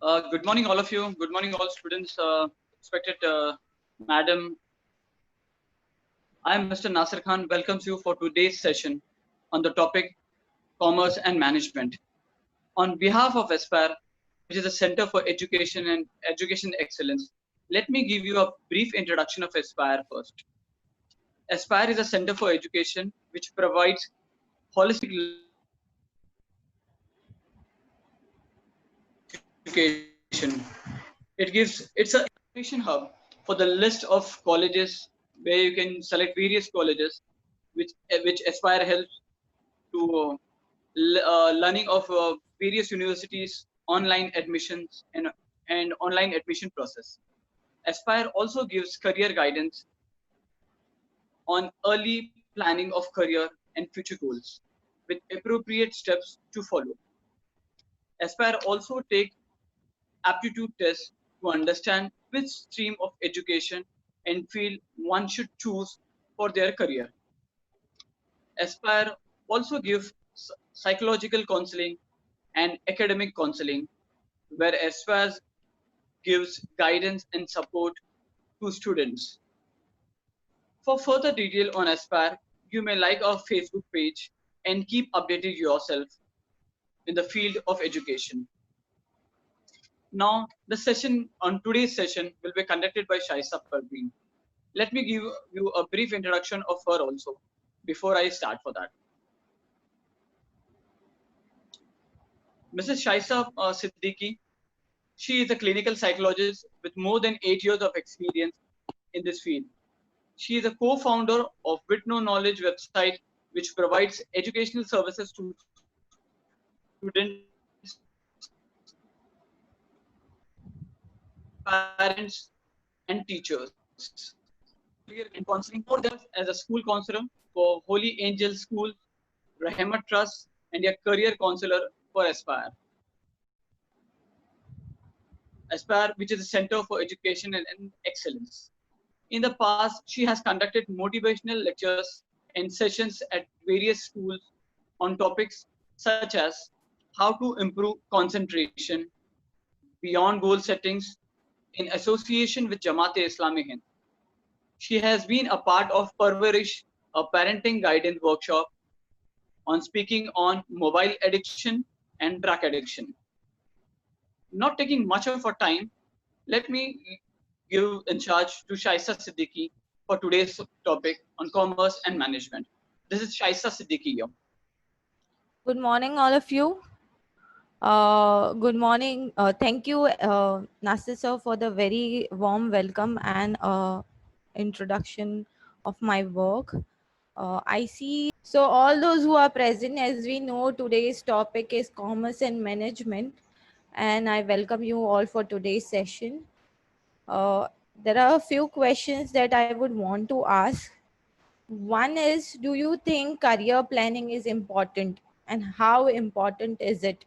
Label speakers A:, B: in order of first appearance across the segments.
A: Good morning, all of you. Good morning, all students. Respected Madam, I am Mr. Nasir Khan. Welcomes you for today's session on the topic Commerce and Management. On behalf of Aspire, which is a Center for Education and Education Excellence, let me give you a brief introduction of Aspire first. Aspire is a center for education which provides holistic education. It's a information hub for the list of colleges where you can select various colleges which Aspire helps to learning of various universities, online admissions and online admission process. Aspire also gives career guidance on early planning of career and future goals with appropriate steps to follow. Aspire also take aptitude tests to understand which stream of education and field one should choose for their career. Aspire also gives psychological counseling and academic counseling, where Aspire gives guidance and support to students. For further detail on Aspire, you may like our Facebook page and keep updating yourself in the field of education. Now, the session on today's session will be conducted by Shaisa Parveen. Let me give you a brief introduction of her also before I start for that. Mrs. Shaisa Siddiqui, she is a clinical psychologist with more than 8 years of experience in this field. She is a co-founder of Witno Knowledge website, which provides educational services to students, parents, and teachers. And counseling for them as a school counselor for Holy Angel School, Rahmat Trust, and a career counselor for Aspire. Aspire, which is a center for education and excellence. In the past, she has conducted motivational lectures and sessions at various schools on topics such as how to improve concentration, beyond goal settings, in association with Jamaat-e-Islami Hind. She has been a part of Parvarish, a parenting guidance workshop on speaking on mobile addiction and drug addiction. Not taking much of our time, let me give in charge to Shaisa Siddiqui for today's topic on commerce and management. This is Shaisa Siddiqui here.
B: Good morning, all of you. Good morning. Thank you, Nasir sir, for the very warm welcome and introduction of my work. I see. So, all those who are present, as we know, today's topic is commerce and management, and I welcome you all for today's session. There are a few questions that I would want to ask. One is, do you think career planning is important, and how important is it?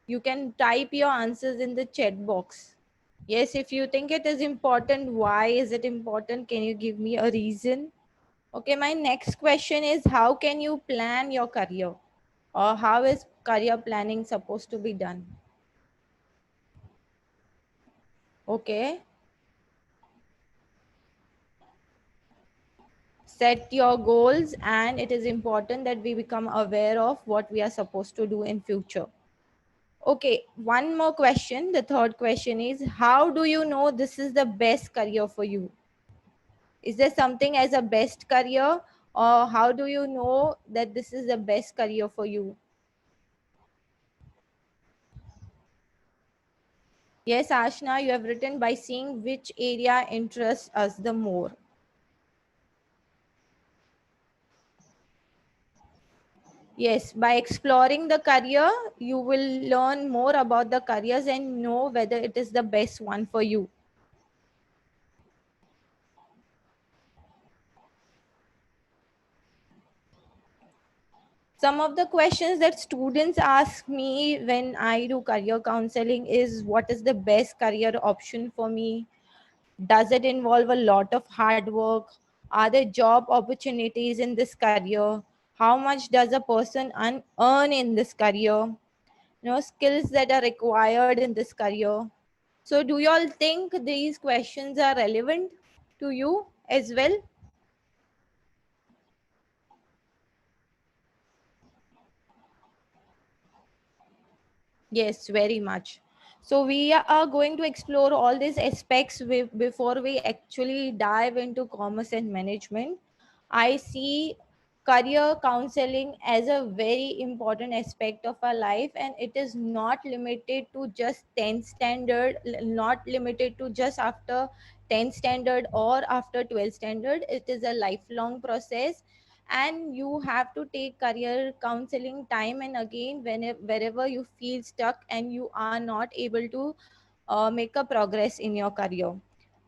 B: You can type your answers in the chat box. Yes, if you think it is important, why is it important? Can you give me a reason? Okay, my next question is, how can you plan your career, or how is career planning supposed to be done? Okay. Set your goals, and it is important that we become aware of what we are supposed to do in future. Okay, one more question. The third question is, how do you know this is the best career for you? Is there something as a best career, or how do you know that this is the best career for you? Yes, Ashna, you have written by seeing which area interests us the more. Yes, by exploring the career, you will learn more about the careers and know whether it is the best one for you. Some of the questions that students ask me when I do career counseling is, what is the best career option for me? Does it involve a lot of hard work? Are there job opportunities in this career? How much does a person earn in this career? skills that are required in this career. So do you all think these questions are relevant to you as well? Yes, very much. So we are going to explore all these aspects before we actually dive into commerce and management. I see career counseling as a very important aspect of our life, and it is not limited to just 10th standard, not limited to just after 10th standard or after 12th standard. It is a lifelong process, and you have to take career counseling time and again wherever you feel stuck and you are not able to make a progress in your career.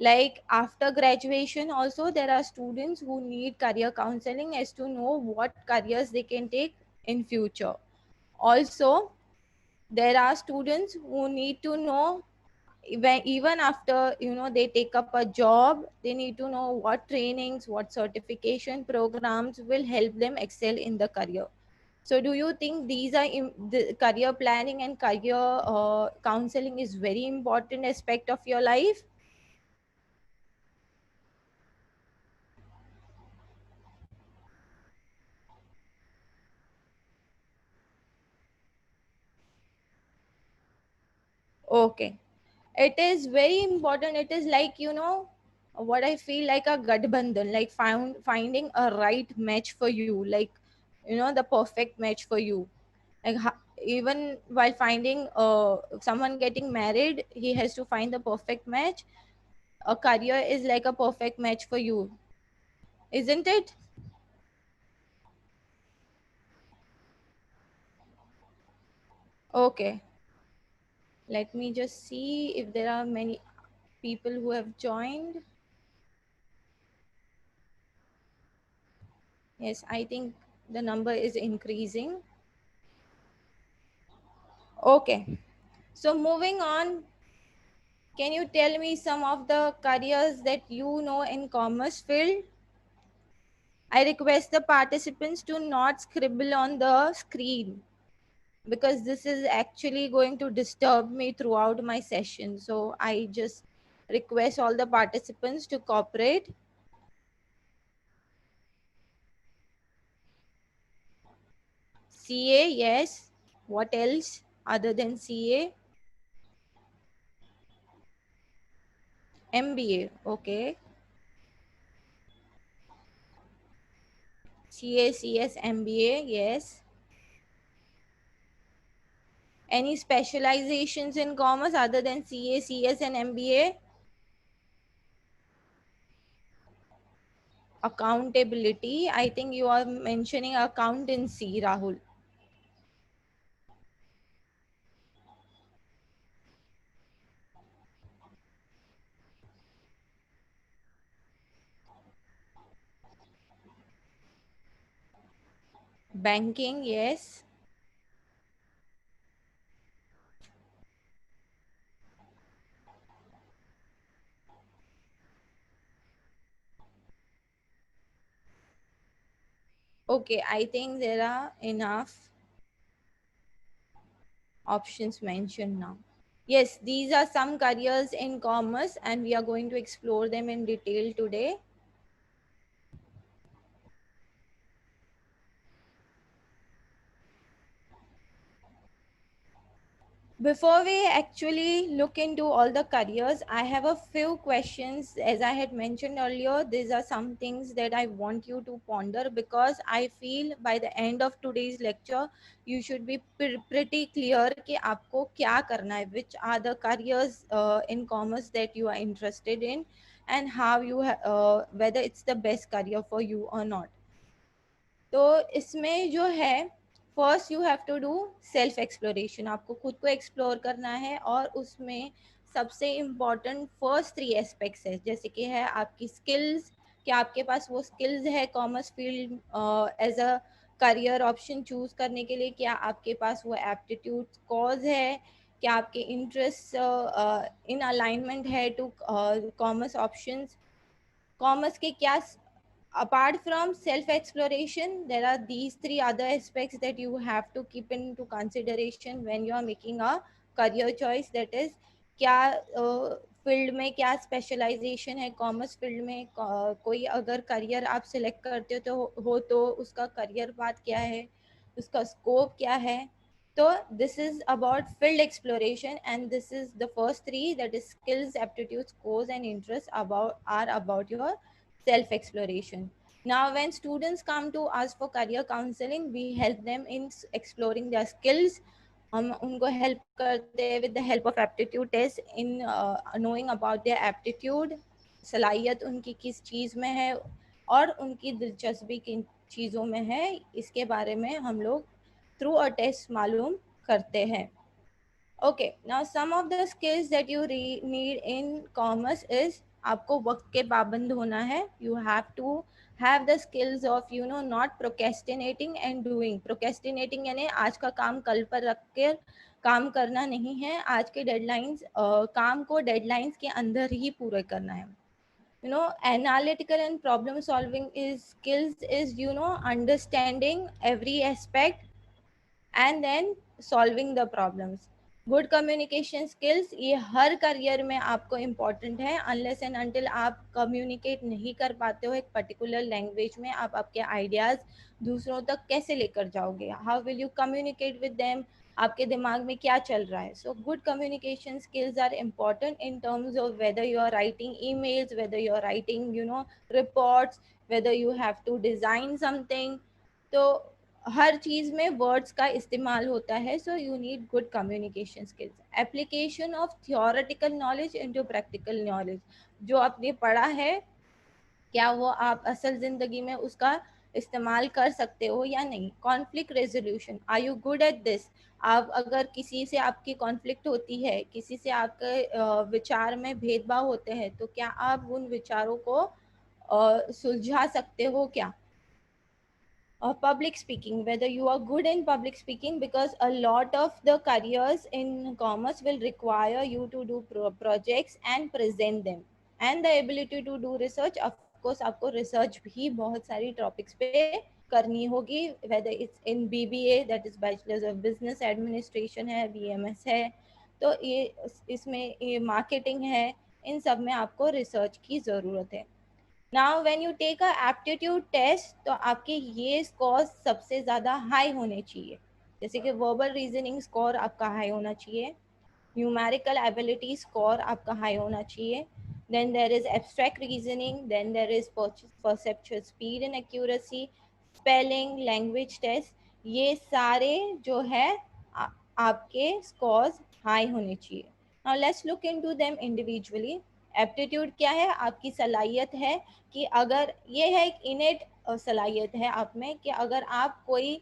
B: Like after graduation also, there are students who need career counseling as to know what careers they can take in future. Also, there are students who need to know, even after they take up a job, they need to know what trainings, what certification programs will help them excel in the career. So do you think these are the career planning and career counseling is very important aspect of your life? Okay, it is very important. It is like, what I feel like a gadbandhan, like finding a right match for you, like the perfect match for you. Like even while finding someone getting married, he has to find the perfect match. A career is like a perfect match for you, isn't it? Okay, let me just see if there are many people who have joined. Yes, I think the number is increasing. Okay, so moving on, can you tell me some of the careers that you know in commerce field? I request the participants to not scribble on the screen because this is actually going to disturb me throughout my session. So I just request all the participants to cooperate. CA, yes. What else other than CA? MBA, okay. CA, CS, MBA, yes. Any specializations in commerce other than CA, CS, and MBA? Accountability. I think you are mentioning accountancy, Rahul. Banking, yes. Okay, I think there are enough options mentioned now. Yes, these are some careers in commerce, and we are going to explore them in detail today. Before we actually look into all the careers, I have a few questions. As I had mentioned earlier, these are some things that I want you to ponder because I feel by the end of today's lecture, you should be pretty clear कि आपको क्या करना है, which are the careers in commerce that you are interested in, and how you whether it's the best career for you or not. तो इसमें जो है, first you have to do self exploration. आपको खुद को एक्सप्लोर करना है और उसमें सबसे इम्पॉर्टेंट फर्स्ट 3 एस्पेक्ट्स है, जैसे कि है आपकी स्किल्स. क्या आपके पास वो स्किल्स है commerce field as a career option choose करने के लिए? क्या आपके पास वो एप्टीट्यूड कॉज है? क्या आपके इंटरेस्ट इन अलाइनमेंट है टू कॉमर्स ऑप्शंस? कॉमर्स के क्या apart from self exploration, there are these three other aspects that you have to keep into consideration when you are making a career choice. That is, क्या field में क्या specialisation है, commerce field में कोई अगर career आप select करते हो तो उसका करियर पाथ क्या है, उसका स्कोप क्या है. So this is about field exploration, and this is the first three, that is skills, aptitudes, scores, and interests about your self exploration. Now, when students come to us for career counseling, we help them in exploring their skills. हम उनको help करते हैं with the help of aptitude test in knowing about their aptitude, सलाहियत उनकी किस चीज़ में है और उनकी दिलचस्पी किन चीज़ों में है, इसके बारे में हम लोग थ्रू अ टेस्ट मालूम करते हैं. Okay, now some of the skills that you need in commerce is आपको वक्त के पाबंद होना है. You have to have the skills of not procrastinating and doing. Procrastinating यानी आज का काम कल पर रख कर काम करना नहीं है. आज के डेडलाइंस काम को डेडलाइंस के अंदर ही पूरे करना है. Analytical and problem solving is skills is understanding every aspect and then solving the problems. Good communication skills ये हर करियर में आपको इम्पॉर्टेंट है. अनलेस एंड अनटिल आप कम्युनिकेट नहीं कर पाते हो एक पर्टिकुलर लैंग्वेज में, आप आपके आइडियाज़ दूसरों तक कैसे लेकर जाओगे? How will you communicate with them? आपके दिमाग में क्या चल रहा है? So good communication skills are important in terms of whether you are writing emails, whether you are writing reports, whether you have to design something. तो हर चीज़ में वर्ड्स का इस्तेमाल होता है. So you need good communication skills. Application of theoretical knowledge into practical knowledge. जो आपने पढ़ा है क्या वो आप असल ज़िंदगी में उसका इस्तेमाल कर सकते हो या नहीं. Conflict resolution, are you good at this? आप अगर किसी से आपकी कॉन्फ्लिक्ट होती है, किसी से आपके विचार में भेदभाव होते हैं, तो क्या आप उन विचारों को सुलझा सकते हो क्या? Public speaking, whether you are good in public speaking, because a lot of the careers in commerce will require you to do projects and present them, and the ability to do research. Of course आपको research भी बहुत सारी topics पे करनी होगी, whether it's in BBA, that is Bachelor's of Business Administration है, BMS है, तो ये इसमें ये marketing है, इन सब में आपको research की ज़रूरत है. Now when you take a aptitude test, तो आपके ये स्कोर सबसे ज़्यादा हाई होने चाहिए. जैसे कि वर्बल रीजनिंग स्कोर आपका हाई होना चाहिए, न्यूमेरिकल एबिलिटी स्कोर आपका हाई होना चाहिए, then there is abstract reasoning, then there is perceptual speed and accuracy, spelling, language test. ये सारे जो है आपके स्कोर्स हाई होने चाहिए. Now let's look into them individually. Aptitude क्या है? आपकी सलाहियत है कि अगर ये है एक इनेट सलाहियत है आप में कि अगर आप कोई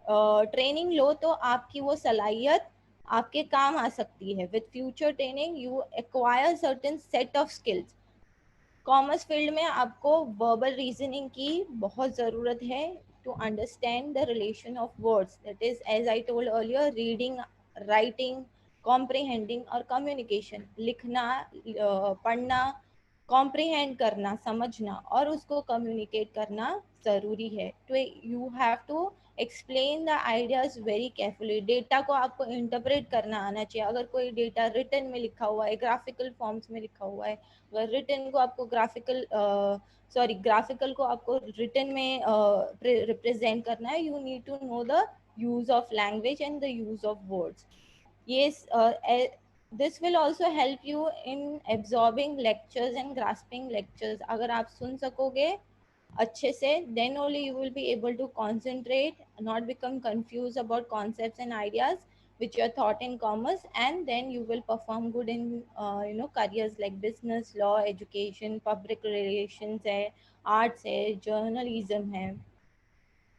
B: ट्रेनिंग लो तो आपकी वो सलाहियत आपके काम आ सकती है. With future training you acquire certain set of skills. Commerce field में आपको वर्बल रीजनिंग की बहुत ज़रूरत है to understand the relation of words, that is as I told earlier, reading, writing, comprehending और कम्युनिकेशन. लिखना, पढ़ना, कॉम्प्रिहेंड करना, समझना और उसको कम्युनिकेट करना ज़रूरी है. तो you have to explain the ideas very carefully. Data को आपको इंटरप्रेट करना आना चाहिए. अगर कोई डेटा रिटन में लिखा हुआ है, ग्राफिकल फॉर्म्स में लिखा हुआ है, अगर रिटन को आपको ग्राफिकल को आपको रिटन में रिप्रेजेंट करना है, you need to know the use of language and the use of words. ये this will also help you in absorbing lectures and grasping lectures. अगर आप सुन सकोगे अच्छे से, then only you will be able to concentrate, not become confused about concepts and ideas which you are taught in commerce, and then you will perform good in careers like business, law, education, public relations है, arts है, journalism है.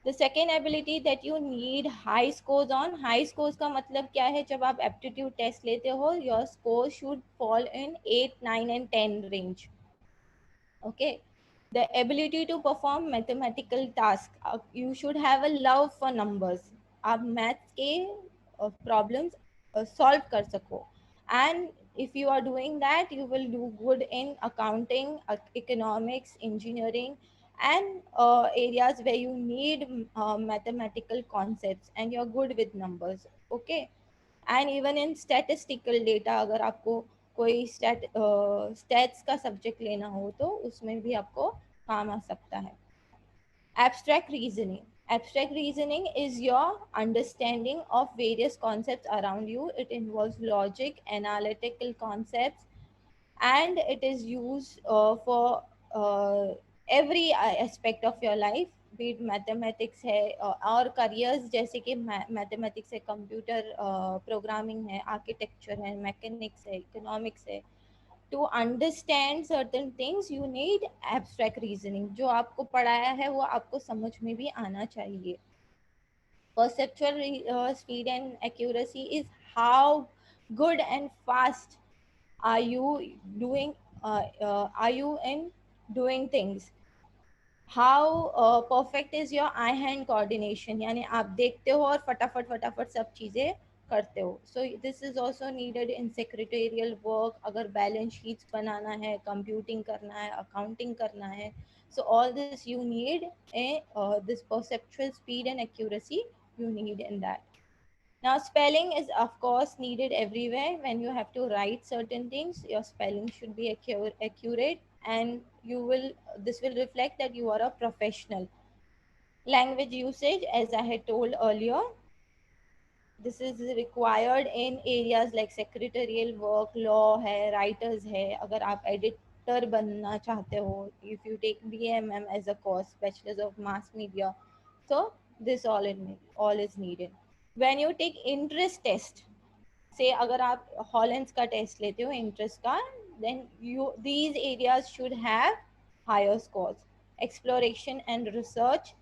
B: The second ability that you need high scores on, high scores का मतलब क्या है? जब आप aptitude test लेते हो, your score should fall in 8, 9 and 10 range. Okay, the ability to perform mathematical task, you should have a love for numbers. आप maths के प्रॉब्लम्स सॉल्व कर सको, and if you are doing that, you will do good in accounting, economics, engineering, and areas where you need mathematical concepts and you're good with numbers. Okay, and even in statistical data, अगर आपको कोई stats का subject लेना हो तो उसमें भी आपको काम आ सकता है. Abstract reasoning. Abstract reasoning is your understanding of various concepts around you. It involves logic, analytical concepts, and it is used for every aspect of your life. Be it mathematics है और careers जैसे कि mathematics है, computer programming है, architecture है, mechanics है, economics है. To understand certain things you need abstract reasoning. जो आपको पढ़ाया है वो आपको समझ में भी आना चाहिए. Perceptual speed and accuracy is how good and fast are you doing are you in doing things. How perfect is your eye hand coordination, यानी आप देखते हो और फटाफट फटाफट सब चीज़ें करते हो. So this is also needed in secretarial work. अगर बैलेंस शीट्स बनाना है, कंप्यूटिंग करना है, अकाउंटिंग करना है, so all this you need this perceptual speed and accuracy you need in that. Now, spelling is of course needed everywhere. When you have to write certain things, your spelling should be accurate, and this will reflect that you are a professional. Language usage, as I had told earlier, this is required in areas like secretarial work, law है, writers है. अगर आप editor बनना चाहते हो, if you take BMM as a course, Bachelor's of Mass Media, so this all is needed. When you take interest test, say अगर आप हॉलेंस का टेस्ट लेते हो इंटरेस्ट का, then these areas should have higher scores. Exploration and research,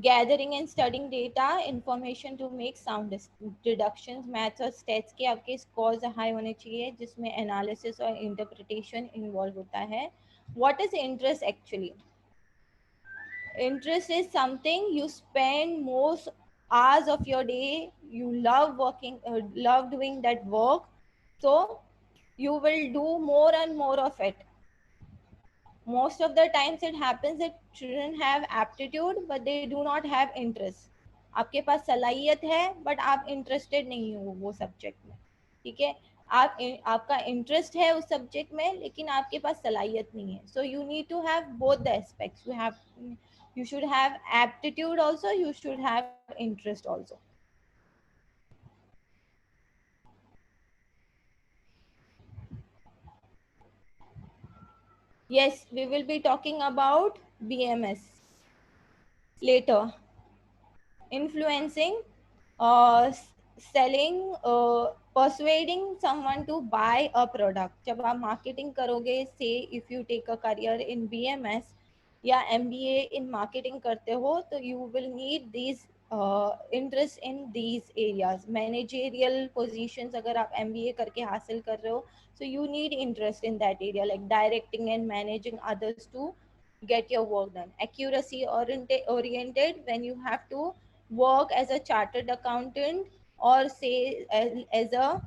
B: gathering and studying data information to make sound deductions. Maths और stats के आपके scores high होने चाहिए जिसमें analysis और interpretation involve होता है. What is interest actually? Interest is something you spend most hours of your day, you love working, love doing that work, so you will do more and more of it. Most of the times it happens that children have aptitude but they do not have interest. आपके पास सलाहियत है but आप interested नहीं हो वो subject में. ठीक है, आपका इंटरेस्ट है उस सब्जेक्ट में लेकिन आपके पास सलाहियत नहीं है. So you need to have both the aspects. You should have aptitude also, you should have interest also. Yes, we will be talking about BMS later. Influencing, selling, persuading someone to buy a product. जब आप marketing करोगे, say if you take a career in BMS या MBA in marketing करते हो, तो you will need these interest in these areas. Managerial positions अगर आप MBA करके हासिल कर रहे हो, so you need interest in that area, like directing and managing others to get your work done. Accuracy oriented, when you have to work as a chartered accountant or say as a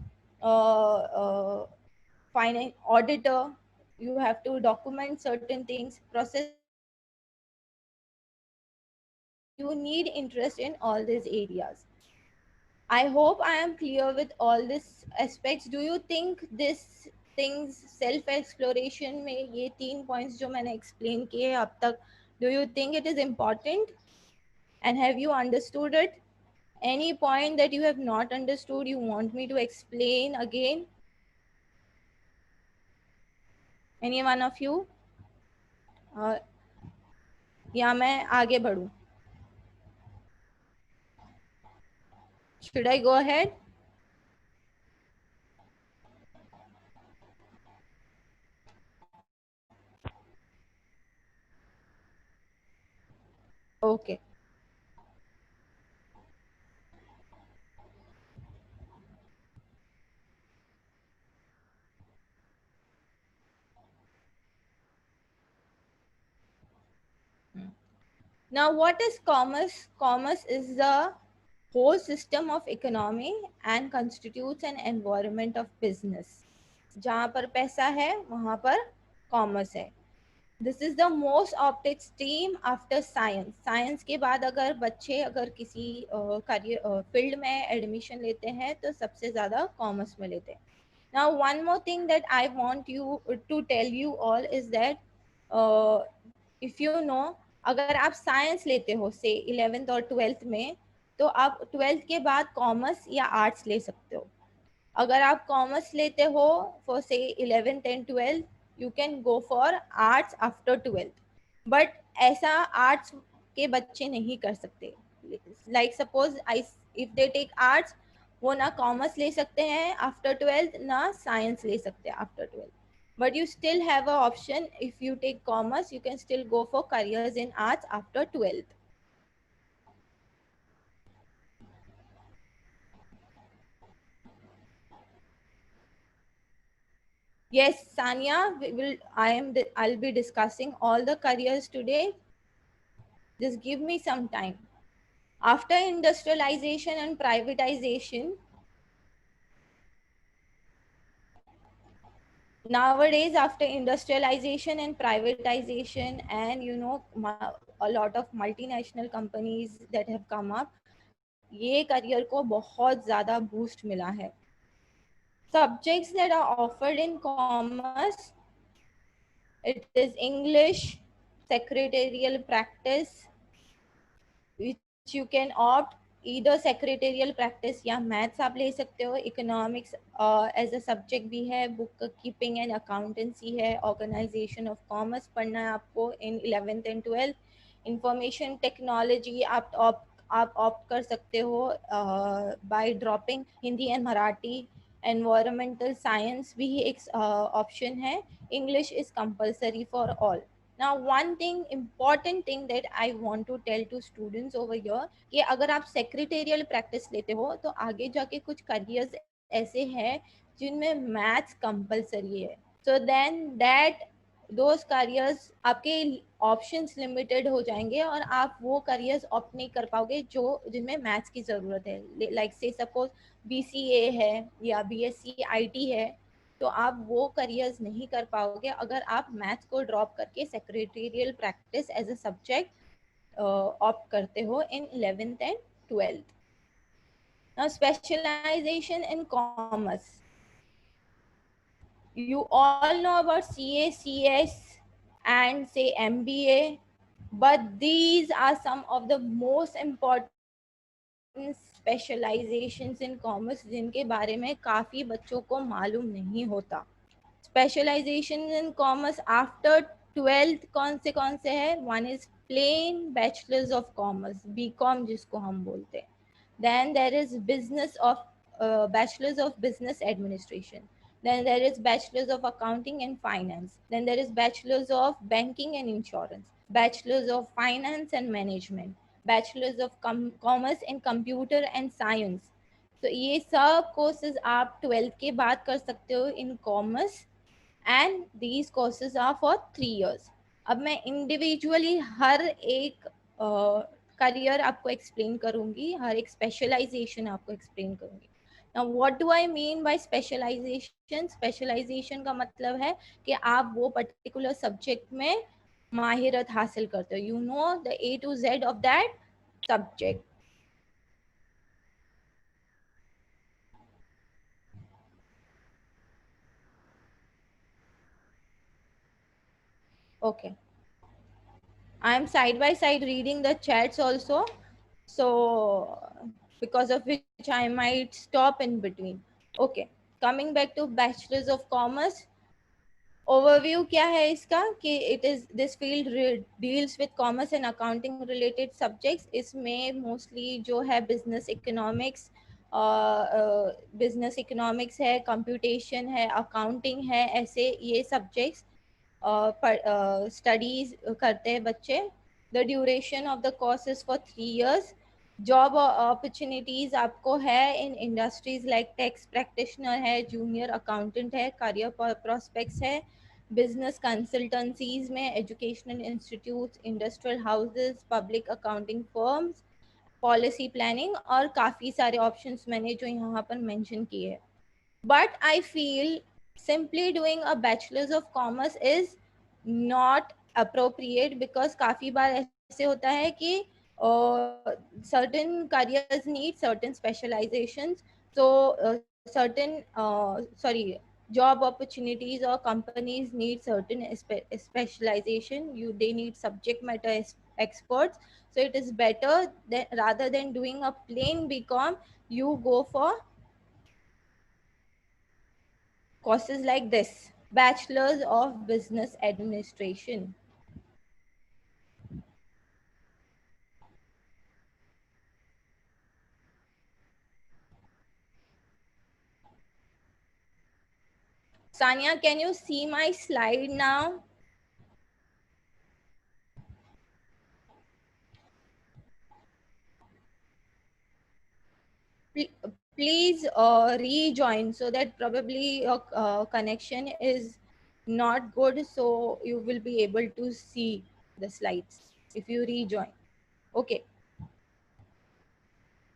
B: finance auditor, you have to document certain things, process certain things, so you need interest in all these areas. I hope I am clear with all these aspects. Do you think this things self exploration में ये 3 points जो मैंने explain किए अब तक, do you think it is important and have you understood it? Any point that you have not understood you want me to explain again? Any one of you? या मैं आगे बढ़ूं? Should I go ahead? Okay. Now, what is commerce? Commerce is the whole system of economy and constitutes an environment of business. जहाँ पर पैसा है वहाँ पर commerce है. This is the most opted stream after science. Science के बाद अगर बच्चे अगर किसी करियर फील्ड में एडमिशन लेते हैं तो सबसे ज़्यादा कॉमर्स में लेते हैं. Now, one more thing that I want you to tell you all is that if you know, अगर आप साइंस लेते हो से 11th और 12th में, तो आप 12th के बाद कॉमर्स या आर्ट्स ले सकते हो. अगर आप कॉमर्स लेते हो फॉर से 11th and 12th, you can go for arts after 12th. But ऐसा आर्ट्स के बच्चे नहीं कर सकते. Like suppose I, if they take arts, वो ना कॉमर्स ले सकते हैं आफ्टर 12th, ना साइंस ले सकते हैं after 12th. But you still have an option. If you take commerce, you can still go for careers in arts after 12th. Yes, Sanya, I'll be discussing all the careers today. Just give me some time. After industrialization and privatization, nowadays after industrialization and privatization and a lot of multinational companies that have come up, ये career को बहुत ज़्यादा boost मिला है. Subjects that are offered in commerce, it is English, secretarial practice, which you can opt either secretarial practice या maths आप ले सकते हो. Economics as a subject भी है, book keeping and accountancy है, organization of commerce पढ़ना है आपको in 11th and 12th. Information technology आप opt कर सकते हो by dropping Hindi and Marathi. Environmental science भी एक option है. English is compulsory for all. Now, one thing, important thing that I want to tell to students over here, कि अगर आप secretarial practice लेते हो तो आगे जाके कुछ careers ऐसे हैं जिनमें maths compulsory है. So then that those careers आपके options limited हो जाएंगे और आप वो careers opt नहीं कर पाओगे जो जिनमें maths की ज़रूरत है. Like say suppose BCA है या BSc IT है, तो आप वो करियर्स नहीं कर पाओगे अगर आप मैथ्स को ड्रॉप करके secretarial practice as a subject opt करते हो in 11th and 12th. Now specialization in commerce, you all know about CA, CS and say MBA, but these are some of the most important specializations in commerce जिनके बारे में काफ़ी बच्चों को मालूम नहीं होता. Specialisation in commerce after 12th कौन से है? One is plain bachelors of commerce, BCom जिसको हम बोलते हैं. Then there is business of bachelors of business administration. Then there is bachelor's of accounting and finance. Then there is bachelor's of banking and insurance, bachelor's of finance and management, bachelor's of commerce in computer and science. तो ये सब courses आप 12th के बाद कर सकते हो in commerce and these courses are for 3 years. अब मैं इंडिविजुअली हर एक करियर आपको एक्सप्लेन करूंगी, हर एक स्पेशलाइजेशन आपको एक्सप्लेन करूंगी. Now, what do I mean by specialization? Specialization का मतलब है कि आप वो पर्टिकुलर सब्जेक्ट में माहिरत हासिल करते हो. You know the A to Z of that subject. Okay. I am side by side reading the chats also. So because of which I might stop in between. Okay. Coming back to Bachelor's of Commerce. Overview क्या है इसका कि it is this field deals with commerce and accounting related subjects. इसमें mostly जो है business economics है, computation है, accounting है, ऐसे ये सब्जेक्ट्स स्टडीज करते हैं बच्चे. The duration of the course is for 3 years. Job opportunities आपको है इन इंडस्ट्रीज लाइक टैक्स प्रैक्टिशनर है, जूनियर अकाउंटेंट है, करियर प्रोस्पेक्ट्स है, बिजनेस कंसल्टेंसीज में, educational institutes, industrial houses, public accounting firms, policy planning और काफ़ी सारे ऑप्शंस मैंने जो यहाँ पर मेंशन किए हैं. But I feel simply doing a bachelor's of commerce is not appropriate because काफी बार ऐसे होता है कि certain careers need certain specializations, so certain sorry, job opportunities or companies need certain specialization. They need subject matter experts, so it is better that rather than doing a plain BCom, you go for courses like this, Bachelor's of Business Administration. Sanya, can you see my slide now? Please rejoin, so that probably your connection is not good, so you will be able to see the slides if you rejoin. Okay.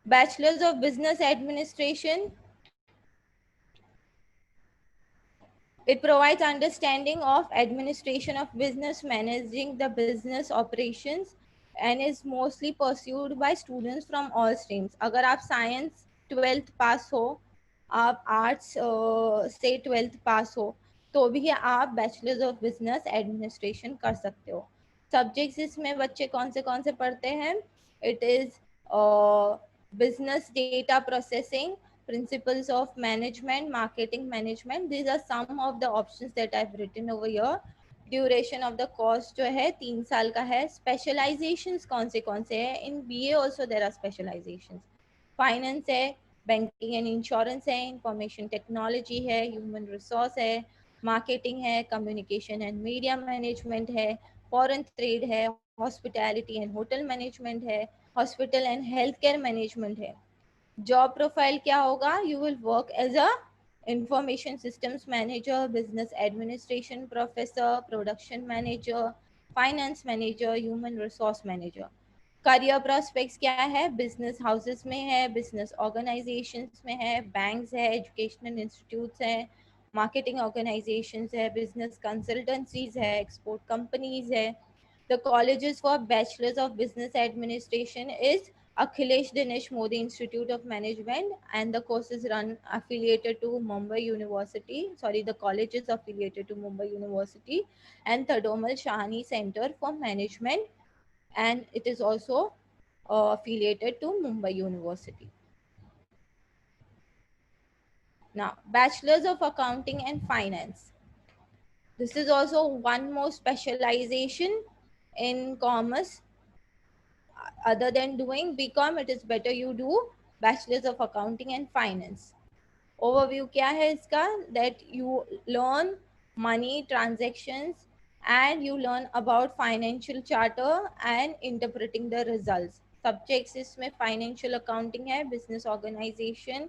B: Bachelor's of Business Administration. It provides understanding of administration of business, managing the business operations, and is mostly pursued by students from all streams. अगर आप science 12th पास हो, आप arts से 12th पास हो, तो भी आप Bachelor's of Business Administration कर सकते हो. Subjects इसमें बच्चे कौन से पढ़ते हैं? It is business data processing, principles of management, marketing management. These are some of the options that I've written over here. Duration of the course जो है 3 साल का है. Specializations कौन से है? In BA also there are specializations. Finance है, banking and insurance है, information technology है, human resource है, marketing है, communication and media management है, foreign trade है, hospitality and hotel management है, hospital and healthcare management है. Job profile क्या होगा? You will work as a information systems manager, business administration professor, production manager, finance manager, human resource manager. Career prospects क्या है? Business houses में है, business organizations में है, banks है, educational institutes है, marketing organizations है, business consultancies है, export companies है. The colleges for Bachelors of Business Administration is Akhilesh Dinesh Modi Institute of Management, and the course is run affiliated to Mumbai University. Sorry, the college is affiliated to Mumbai University, and Thadomal Shahani Center for Management, and it is also affiliated to Mumbai University. Now, Bachelors of Accounting and Finance. This is also one more specialization in commerce. Other than doing BCom, it is better you do Bachelors of Accounting and Finance. Overview क्या है इसका? That you learn money transactions and you learn about financial charter and interpreting the results. Subjects इसमें financial accounting है, business organization,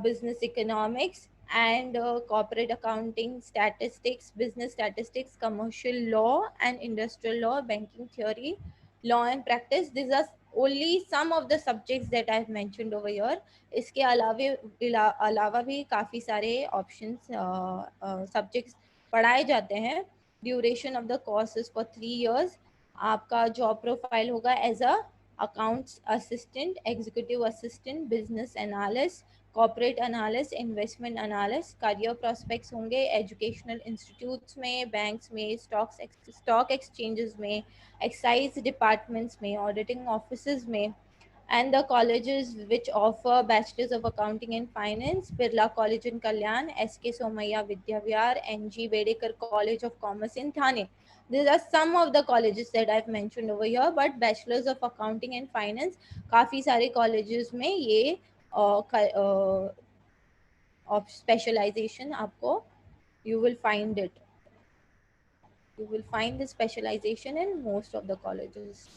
B: business economics, and corporate accounting, statistics, business statistics, commercial law and industrial law, banking theory, law and practice. These are only some of the subjects that I've mentioned over here. इसके अलावा भी काफ़ी सारे options subjects पढ़ाए जाते हैं. Duration of the course is for 3 years. आपका job profile होगा as a accounts assistant, executive assistant, business analyst, corporate analyst, investment analyst. career prospects होंगे educational institutes में, banks में, stock exchanges में, excise departments में, auditing offices में, and the colleges which offer Bachelors of Accounting and Finance: Birla College in Kalyan, SK Somaiya Vidyavihar, NG Bedekar College of Commerce in Thane. These are some of the colleges that I've mentioned over here, but Bachelors of Accounting and Finance काफ़ी सारे colleges में ये of specialization आपको you will find it. You will find this specialization in most of the colleges.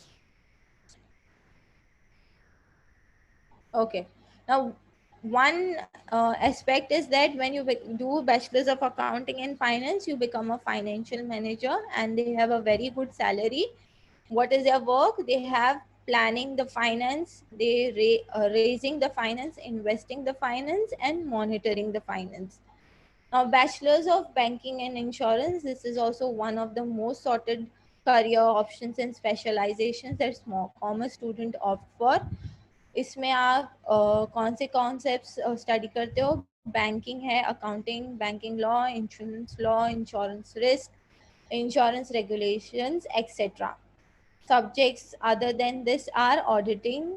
B: Okay. Now, one aspect is that when you do Bachelors of Accounting and Finance, you become a financial manager, and they have a very good salary. What is their work? They have planning the finance, they raising the finance, investing the finance, and monitoring the finance. Now, bachelor's of banking and insurance, this is also one of the most sorted career options and specializations that small commerce student opt for. इसमें आप कौन से concepts study करते हो? Banking है, accounting, banking law, insurance risk, insurance regulations, etc. Subjects other than this are auditing,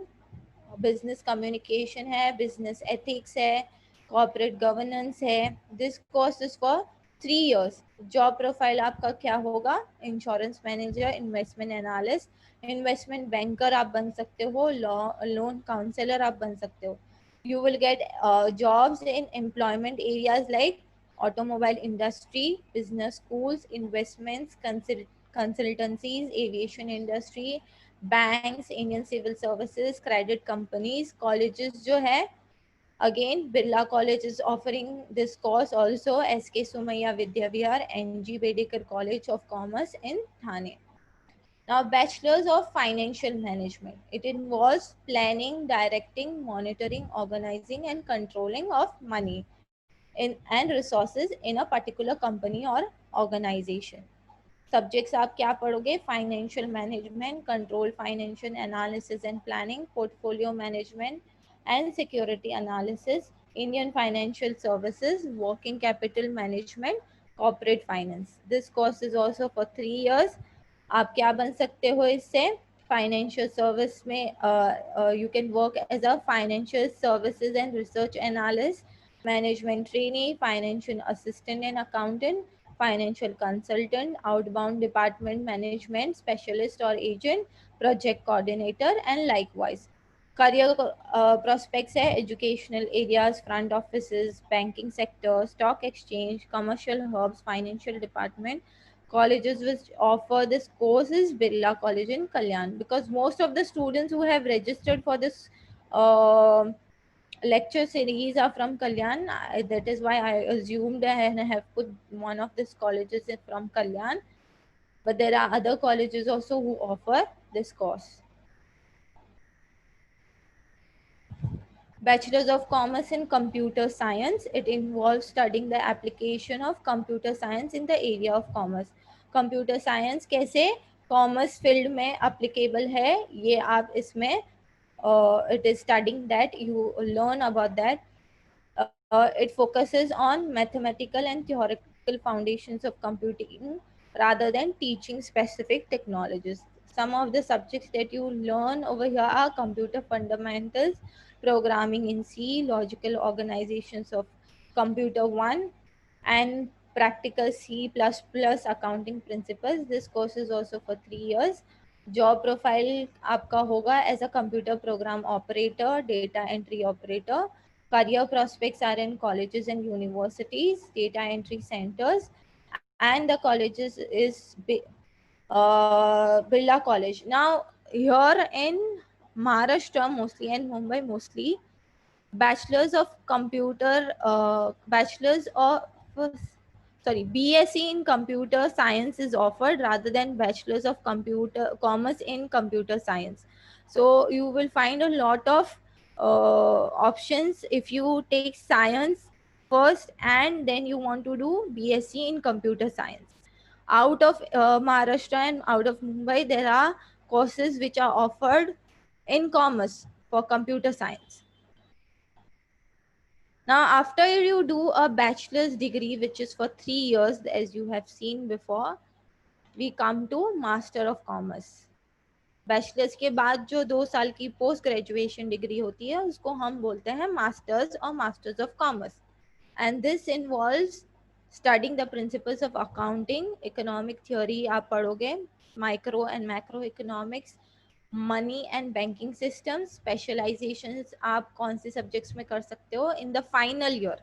B: business communication है, business ethics है, corporate governance है. This course is for 3 years. Job profile आपका क्या होगा? Insurance manager, investment analyst, investment banker आप बन सकते हो, लोन काउंसलर आप बन सकते हो. You will get jobs in employment areas like automobile industry, business schools, investments, consultancies, aviation industry, banks, Indian civil services, credit companies, colleges जो है, again Birla College is offering this course also, SK Sumaya Vidya Vihar, NG Bedekar College of Commerce in Thane. Now, Bachelor's of Financial Management. It involves planning, directing, monitoring, organizing, and controlling of money and resources in a particular company or organization. Subjects आप क्या पढ़ोगे? Financial management, control, financial analysis and planning, portfolio management and security analysis, Indian financial services, working capital management, corporate finance. This course is also for 3 years. आप क्या बन सकते हो इससे? Financial service में you can work as a financial services and research analyst, management trainee, financial assistant and accountant, financial consultant, outbound department management specialist or agent, project coordinator, and likewise. Career prospects है, educational areas, front offices, banking sector, stock exchange, commercial hubs, financial department. Colleges which offer this course is Birla College in Kalyan, because most of the students who have registered for this uh, lecture series are from Kalyan. That is why I assumed and I have put one of these colleges from Kalyan. But there are other colleges also who offer this course. Bachelor's of Commerce in Computer Science. It involves studying the application of computer science in the area of commerce. Computer science कैसे commerce field में applicable है, ये आप इसमें it is studying that, you learn about that. It focuses on mathematical and theoretical foundations of computing rather than teaching specific technologies. Some of the subjects that you learn over here are computer fundamentals, programming in C, logical organizations of computer 1, and practical C++ accounting principles. This course is also for 3 years. Job profile आपका होगा as a computer program operator, data entry operator. Career prospects are in colleges and universities, data entry centers, and the colleges is Birla College. Now, here in Maharashtra mostly and Mumbai mostly, bachelor's of sorry, BSc in computer science is offered rather than bachelor's of computer commerce in computer science. So you will find a lot of options if you take science first and then you want to do BSc in computer science. Out of Maharashtra and out of Mumbai, there are courses which are offered in commerce for computer science. Now, after you do a bachelor's degree, which is for 3 years, as you have seen before, we come to Master of Commerce. Bachelors के बाद जो 2 साल की post graduation degree होती है उसको हम बोलते हैं मास्टर्स और masters of commerce. And this involves studying the principles of accounting, economic theory आप पढ़ोगे, micro and macro economics, money and banking system. Specializations आप कौन से सब्जेक्ट्स में कर सकते हो in the final year?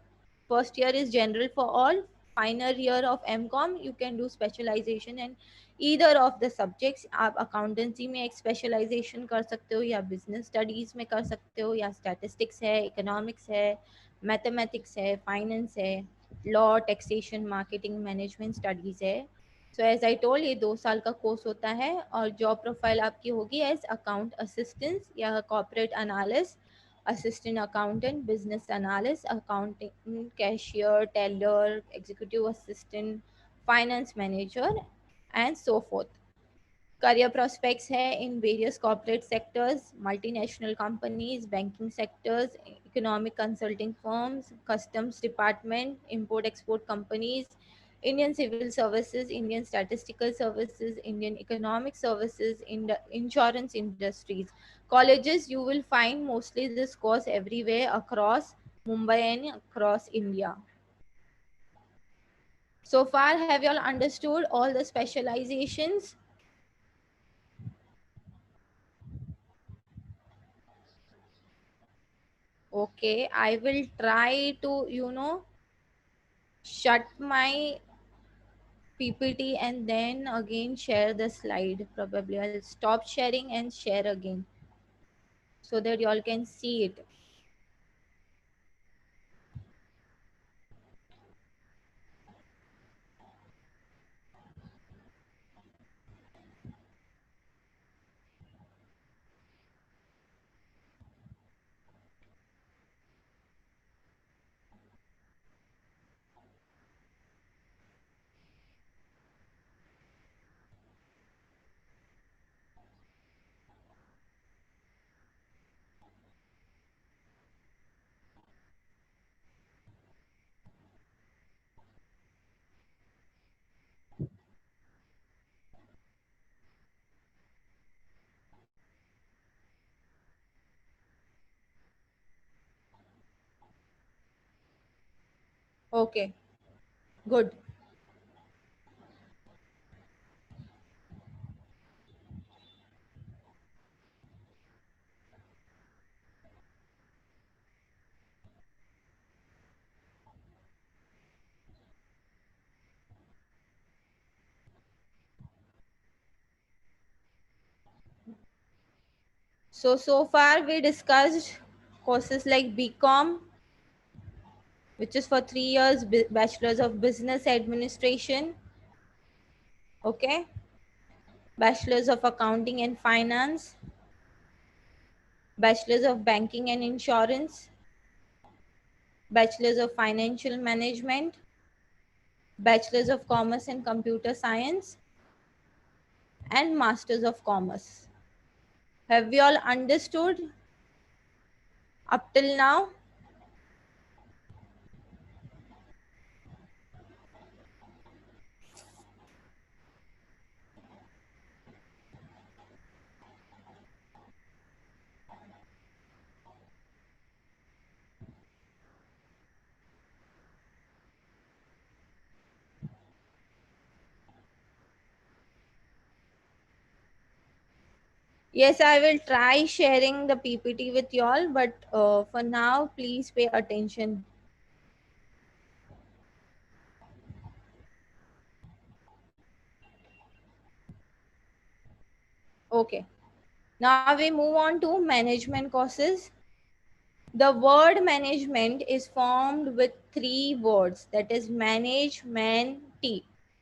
B: First year is general for all. Final year of MCom you can do specialization and either of the subjects. आप accountancy में एक स्पेशलाइजेशन कर सकते हो, या बिजनेस स्टडीज में कर सकते हो, या स्टैटिस्टिक्स है, इकोनॉमिक्स है, मैथमेटिक्स है, फाइनेंस है, law, taxation, marketing, management studies है. सो एज आई टोल्ड, ये 2 साल का कोर्स होता है और जॉब प्रोफाइल आपकी होगी एज अकाउंट असिस्टेंट या corporate analyst, assistant accountant, business analyst, accounting, cashier, teller, executive assistant, finance manager, and so forth. Career prospects है in various corporate sectors, multinational companies, banking sectors, economic consulting firms, customs department, import export companies, Indian civil services, Indian statistical services, Indian economic services, insurance industries. Colleges, you will find mostly this course everywhere across Mumbai and across India. So far, have you all understood all the specializations? Okay, I will try to, shut my PPT and then again share the slide. Probably I'll stop sharing and share again so that you all can see it. Okay, good. So far we discussed courses like BCom, which is for 3 years, Bachelor's of Business Administration, okay, Bachelor's of Accounting and Finance, Bachelor's of Banking and Insurance, Bachelor's of Financial Management, Bachelor's of Commerce and Computer Science, and Masters of Commerce. Have we all understood up till now? Yes, I will try sharing the PPT with you all, but for now, please pay attention. Okay. Now we move on to management courses. The word management is formed with three words, that is management,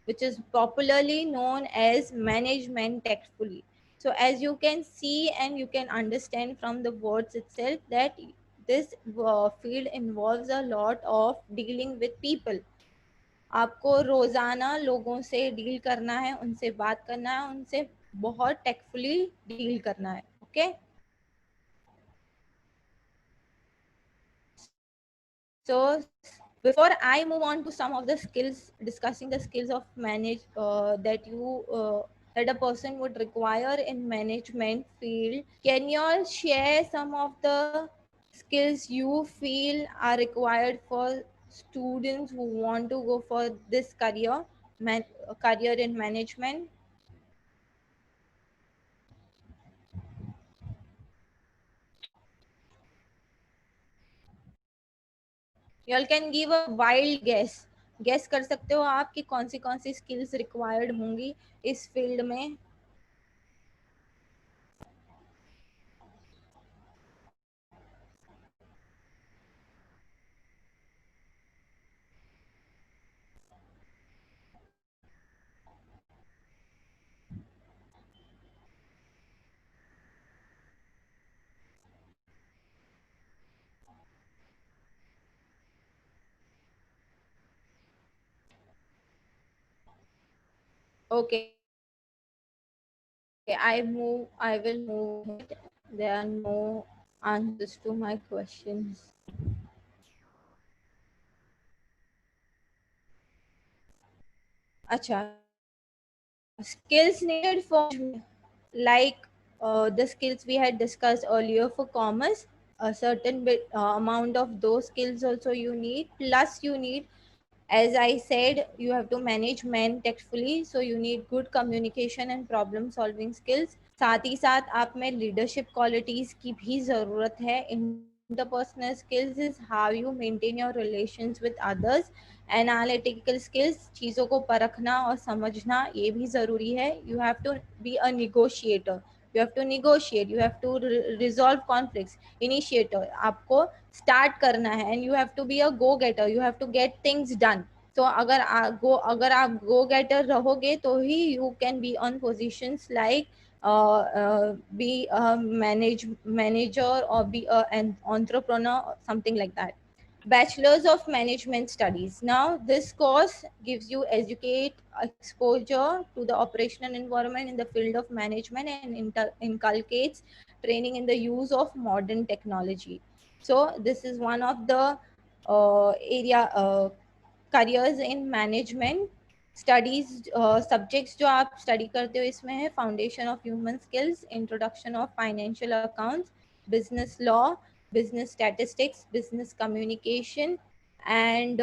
B: which is popularly known as management tactfully. So as you can see and you can understand from the words itself that this field involves a lot of dealing with people. आपको रोजाना लोगों से deal करना है, उनसे बात करना है, उनसे बहुत टेक्टफुली डील करना है. Okay, so before I move on to some of the skills, discussing the skills of manage that a person would require in management field, can you all share some of the skills you feel are required for students who want to go for this career in management? You all can give a wild guess कर सकते हो आप कि कौन सी skills required होंगी इस field में. Okay, I will move ahead. There are no answers to my questions. Acha, skills needed for like the skills we had discussed earlier for commerce, a certain bit amount of those skills also you need, plus you need, as I said, you have to manage men tactfully, so you need good communication and problem solving skills. साथ ही साथ आप में leadership qualities की भी ज़रूरत है. Interpersonal skills is how you maintain your relations with others. Analytical skills, चीज़ों को परखना और समझना ये भी ज़रूरी है. You have to be a negotiator. You have to negotiate. You have to resolve conflicts. Initiator, आपको start करना है, and you have to be a go getter. You have to get things done. तो अगर आप go getter रहोगे तो ही you can be on positions like be a manager or be an entrepreneur or something like that. Bachelor's of Management Studies. Now, this course gives you educate exposure to the operational environment in the field of management and inculcates training in the use of modern technology. So, this is one of the area careers in management. Studies subjects जो आप study करते हो इसमें है foundation of human skills, introduction of financial accounts, business law, business statistics, business communication, and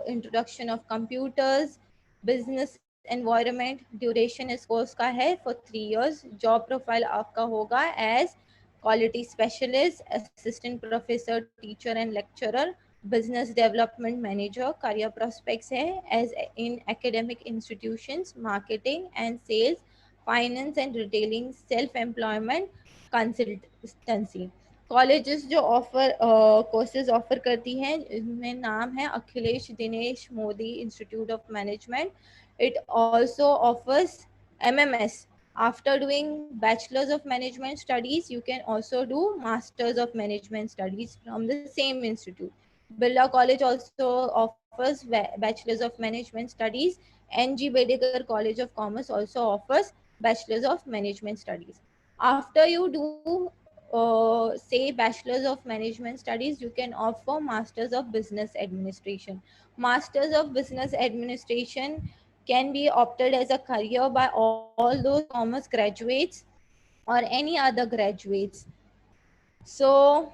B: introduction of computers, business environment. Duration इस course का है for 3 years. Job profile आपका होगा as quality specialist, assistant professor, teacher and lecturer, business development manager. Career prospects है as in academic institutions, marketing and sales, finance and retailing, self-employment, consultancy. Colleges जो offer courses offer करती हैं इनमें नाम है Akhilesh Dinesh Modi institute of management. It also offers MMS. After doing bachelor's of management studies, you can also do masters of management studies from the same institute. Birla College also offers bachelor's of management studies. NG Bedekar College of Commerce also offers bachelor's of management studies. After you do say bachelor's of management studies, you can opt for masters of business administration. Masters of business administration can be opted as a career by all those commerce graduates or any other graduates. So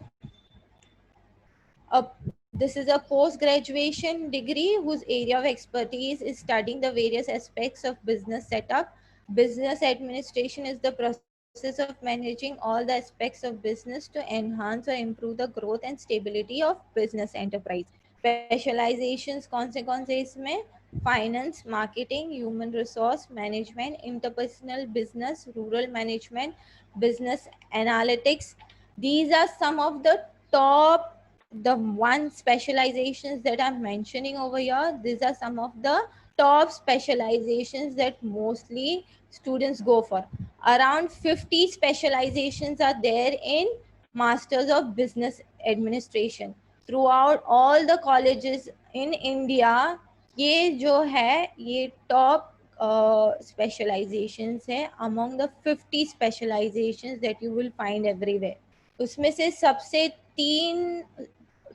B: this is a post-graduation degree whose area of expertise is studying the various aspects of business setup. Business administration is the process of managing all the aspects of business to enhance or improve the growth and stability of business enterprise. Specializations कौन से इसमें finance, marketing, human resource management, interpersonal business, rural management, business analytics. These are some of the top, the one specializations that I'm mentioning over here. These are some of the top specializations that mostly students go for. Around 50 specializations are there in Masters of Business Administration throughout all the colleges in India. ये जो है ये top specializations है among the 50 specializations that you will find everywhere. उसमें से सबसे 3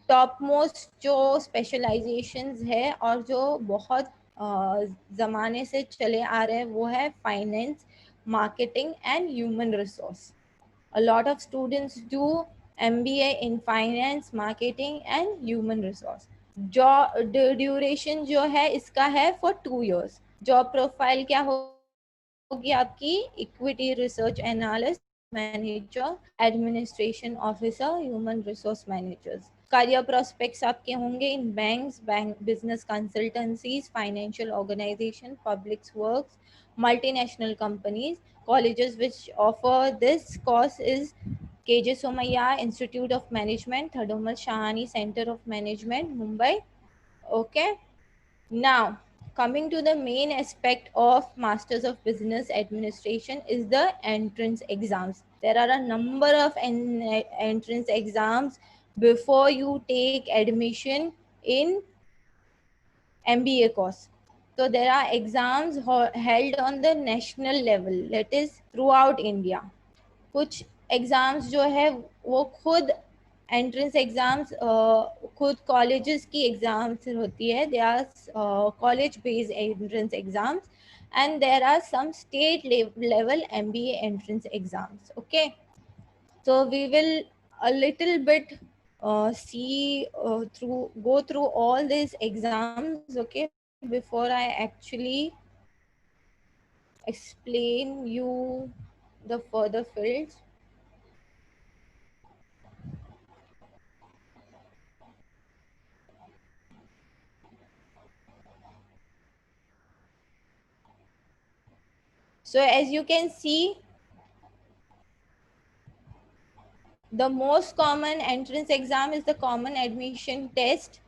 B: top most जो specialisations है और जो बहुत ज़माने से चले आ रहे हैं वो है finance, marketing and human resource. A lot of students do MBA in finance, marketing and human resource. Job duration जो है इसका है for 2 years. Job profile क्या होगी आपकी? Equity research analyst, manager, administration officer, human resource managers. Career prospects आपके होंगे in banks, business consultancies, financial organization, public works, multinational companies. Colleges which offer this course is KJ Somaiya Institute of Management, Thadomal Shahani Center of Management, Mumbai. Okay. Now, coming to the main aspect of Masters of Business Administration is the entrance exams. There are a number of entrance exams before you take admission in MBA course. So there are exams held on the national level, that is throughout India. कुछ exams जो है वो खुद entrance exams खुद colleges की exams होती है. They are college based entrance exams and there are some state level MBA entrance exams. Okay, so we will a little bit see go through all these exams, okay, before I actually explain you the further fields. So as you can see, the most common entrance exam is the common admission test,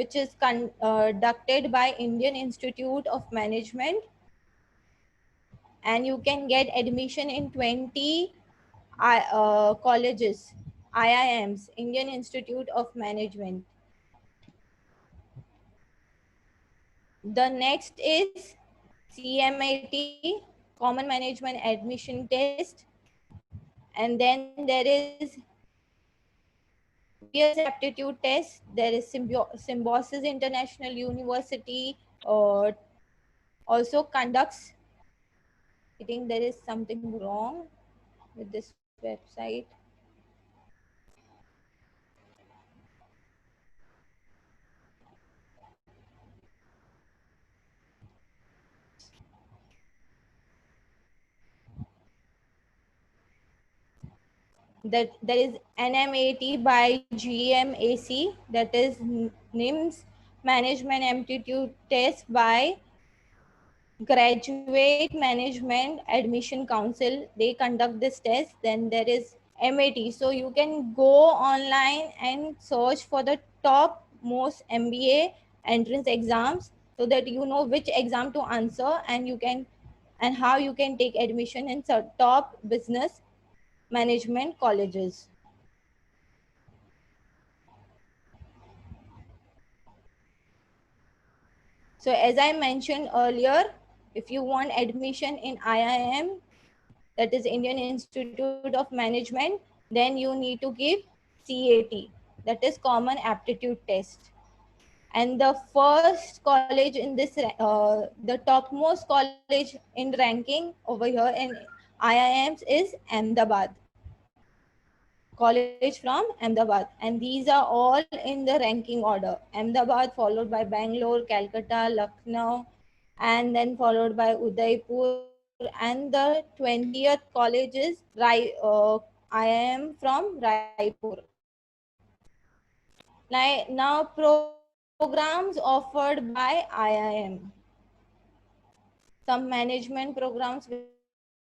B: which is conducted by Indian Institute of Management, and you can get admission in 20 colleges, IIMs, Indian Institute of Management. The next is CMAT, Common Management Admission Test, and then there is various aptitude tests. There is Symbiosis International University also conducts. I think there is something wrong with this website. That there is NMAT by GMAC, that is NIMS Management Aptitude Test by Graduate Management Admission Council. They conduct this test. Then there is MAT. So you can go online and search for the top most MBA entrance exams so that you know which exam to answer and you can and how you can take admission in top business management colleges. So as I mentioned earlier, if you want admission in IIM, that is Indian Institute of Management, then you need to give CAT, that is Common Aptitude Test. And the first college in this, the topmost college in ranking over here in IIMs is Ahmedabad. College from Ahmedabad, and these are all in the ranking order. Ahmedabad followed by Bangalore, Calcutta, Lucknow, and then followed by Udaipur, and the 20th college is IIM from Raipur. Now programs offered by IIM. Some management programs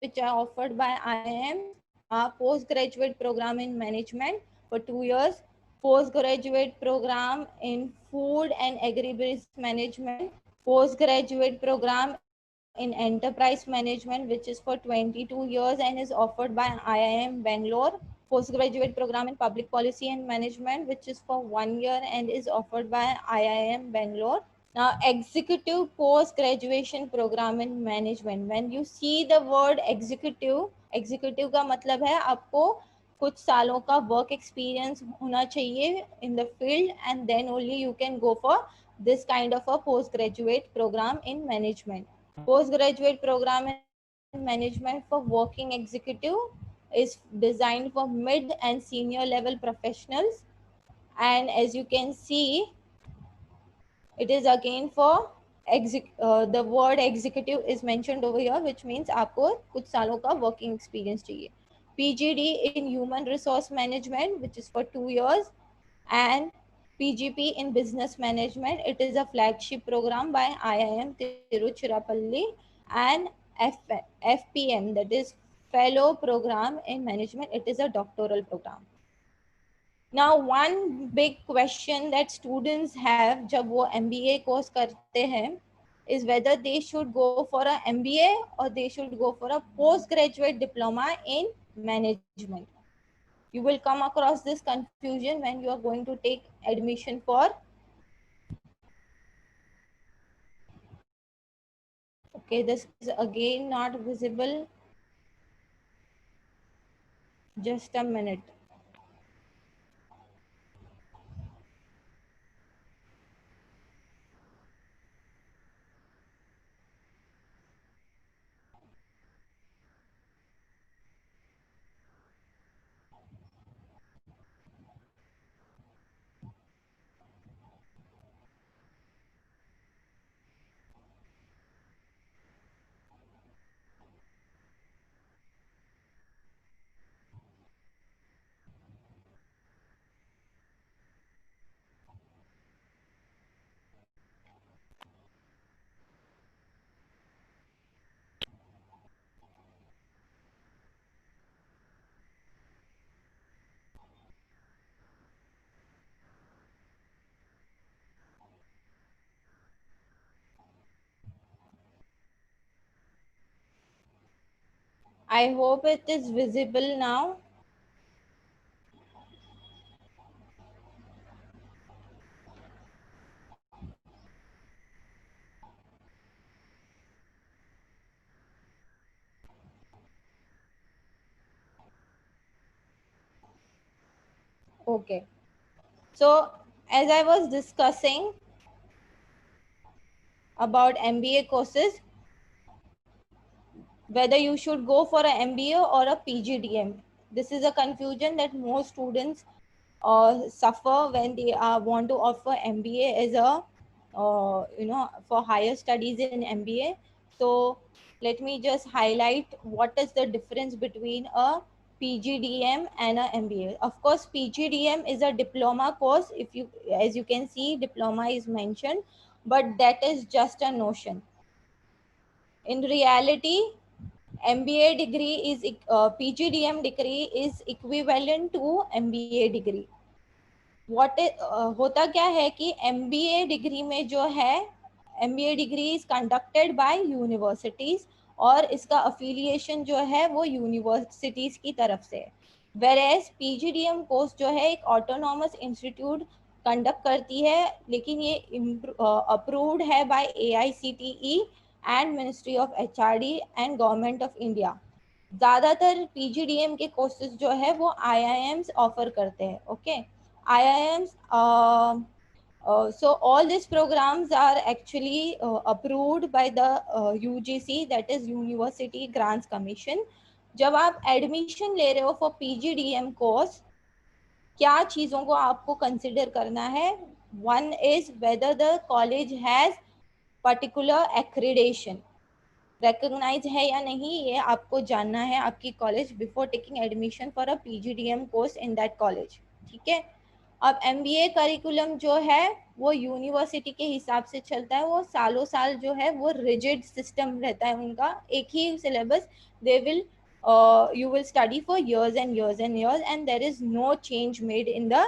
B: which are offered by IIMs are postgraduate program in management for 2 years, postgraduate program in food and agribusiness management, postgraduate program in enterprise management, which is for 22 years and is offered by IIM Bangalore, postgraduate program in public policy and management, which is for 1 year and is offered by IIM Bangalore. Now, executive post-graduation program in management. When you see the word executive का मतलब है आपको कुछ सालों का work experience होना चाहिए in the field, and then only you can go for this kind of a postgraduate program in management. Postgraduate program in management for working executive is designed for mid and senior level professionals, and as you can see, it is again for the word executive is mentioned over here, which means आपको कुछ सालों का working experience चाहिए. PGD in human resource management, which is for 2 years, and PGP in business management. It is a flagship program by IIM Tiruchirappalli, and FPM, that is fellow program in management. It is a doctoral program. Now one big question that students have जब वो MBA course करते हैं is whether they should go for a MBA or they should go for a postgraduate diploma in management. You will come across this confusion when you are going to take admission for Okay, this is again not visible. Just a minute. I hope it is visible now. Okay. So as I was discussing about MBA courses, whether you should go for an MBA or a PGDM. This is a confusion that most students suffer when they want to offer MBA as a, for higher studies in MBA. So let me just highlight what is the difference between a PGDM and a MBA. Of course, PGDM is a diploma course. If you, as you can see, diploma is mentioned, but that is just a notion. In reality, MBA degree is PGDM degree is equivalent to MBA degree. What is होता क्या है कि MBA degree में जो है MBA degree is conducted by universities और इसका affiliation जो है वो यूनिवर्सिटीज की तरफ से, वेरेज PGDM कोर्स जो है एक ऑटोनॉमस इंस्टीट्यूट कंडक्ट करती है, लेकिन ये अप्रूव्ड है by AICTE and ministry of HRD and government of India. ज़्यादातर PGDM के कोर्सेज जो है वो IIMs ऑफर करते हैं. Okay, IIMs, so all these programs are actually approved by the UGC, that is University Grants Commission. जब आप admission ले रहे हो फॉर PGDM कोर्स, क्या चीज़ों को आपको कंसिडर करना है? One is whether the college has particular accreditation, recognise है या नहीं, ये आपको जानना है आपकी college before taking admission for a PGDM course in that college. ठीक है. अब MBA करिकुलम जो है वो यूनिवर्सिटी के हिसाब से चलता है, वो सालों साल जो है वो रिजिड सिस्टम रहता है उनका, एक ही syllabus. They will you will study for years and years and years and there is no change made in the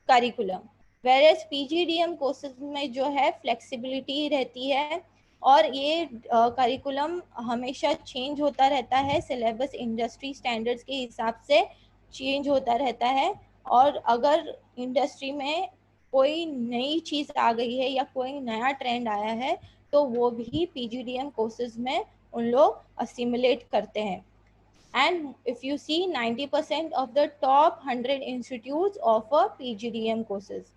B: curriculum. Whereas PGDM courses में जो है flexibility रहती है और ये करिकुलम हमेशा चेंज होता रहता है, सिलेबस इंडस्ट्री स्टैंडर्ड्स के हिसाब से चेंज होता रहता है. और अगर इंडस्ट्री में कोई नई चीज़ आ गई है या कोई नया ट्रेंड आया है तो वो भी PGDM कोर्सेज में उन लोग असिमुलेट करते हैं. And if you see, 90% of the top 100 institutes offer PGDM courses.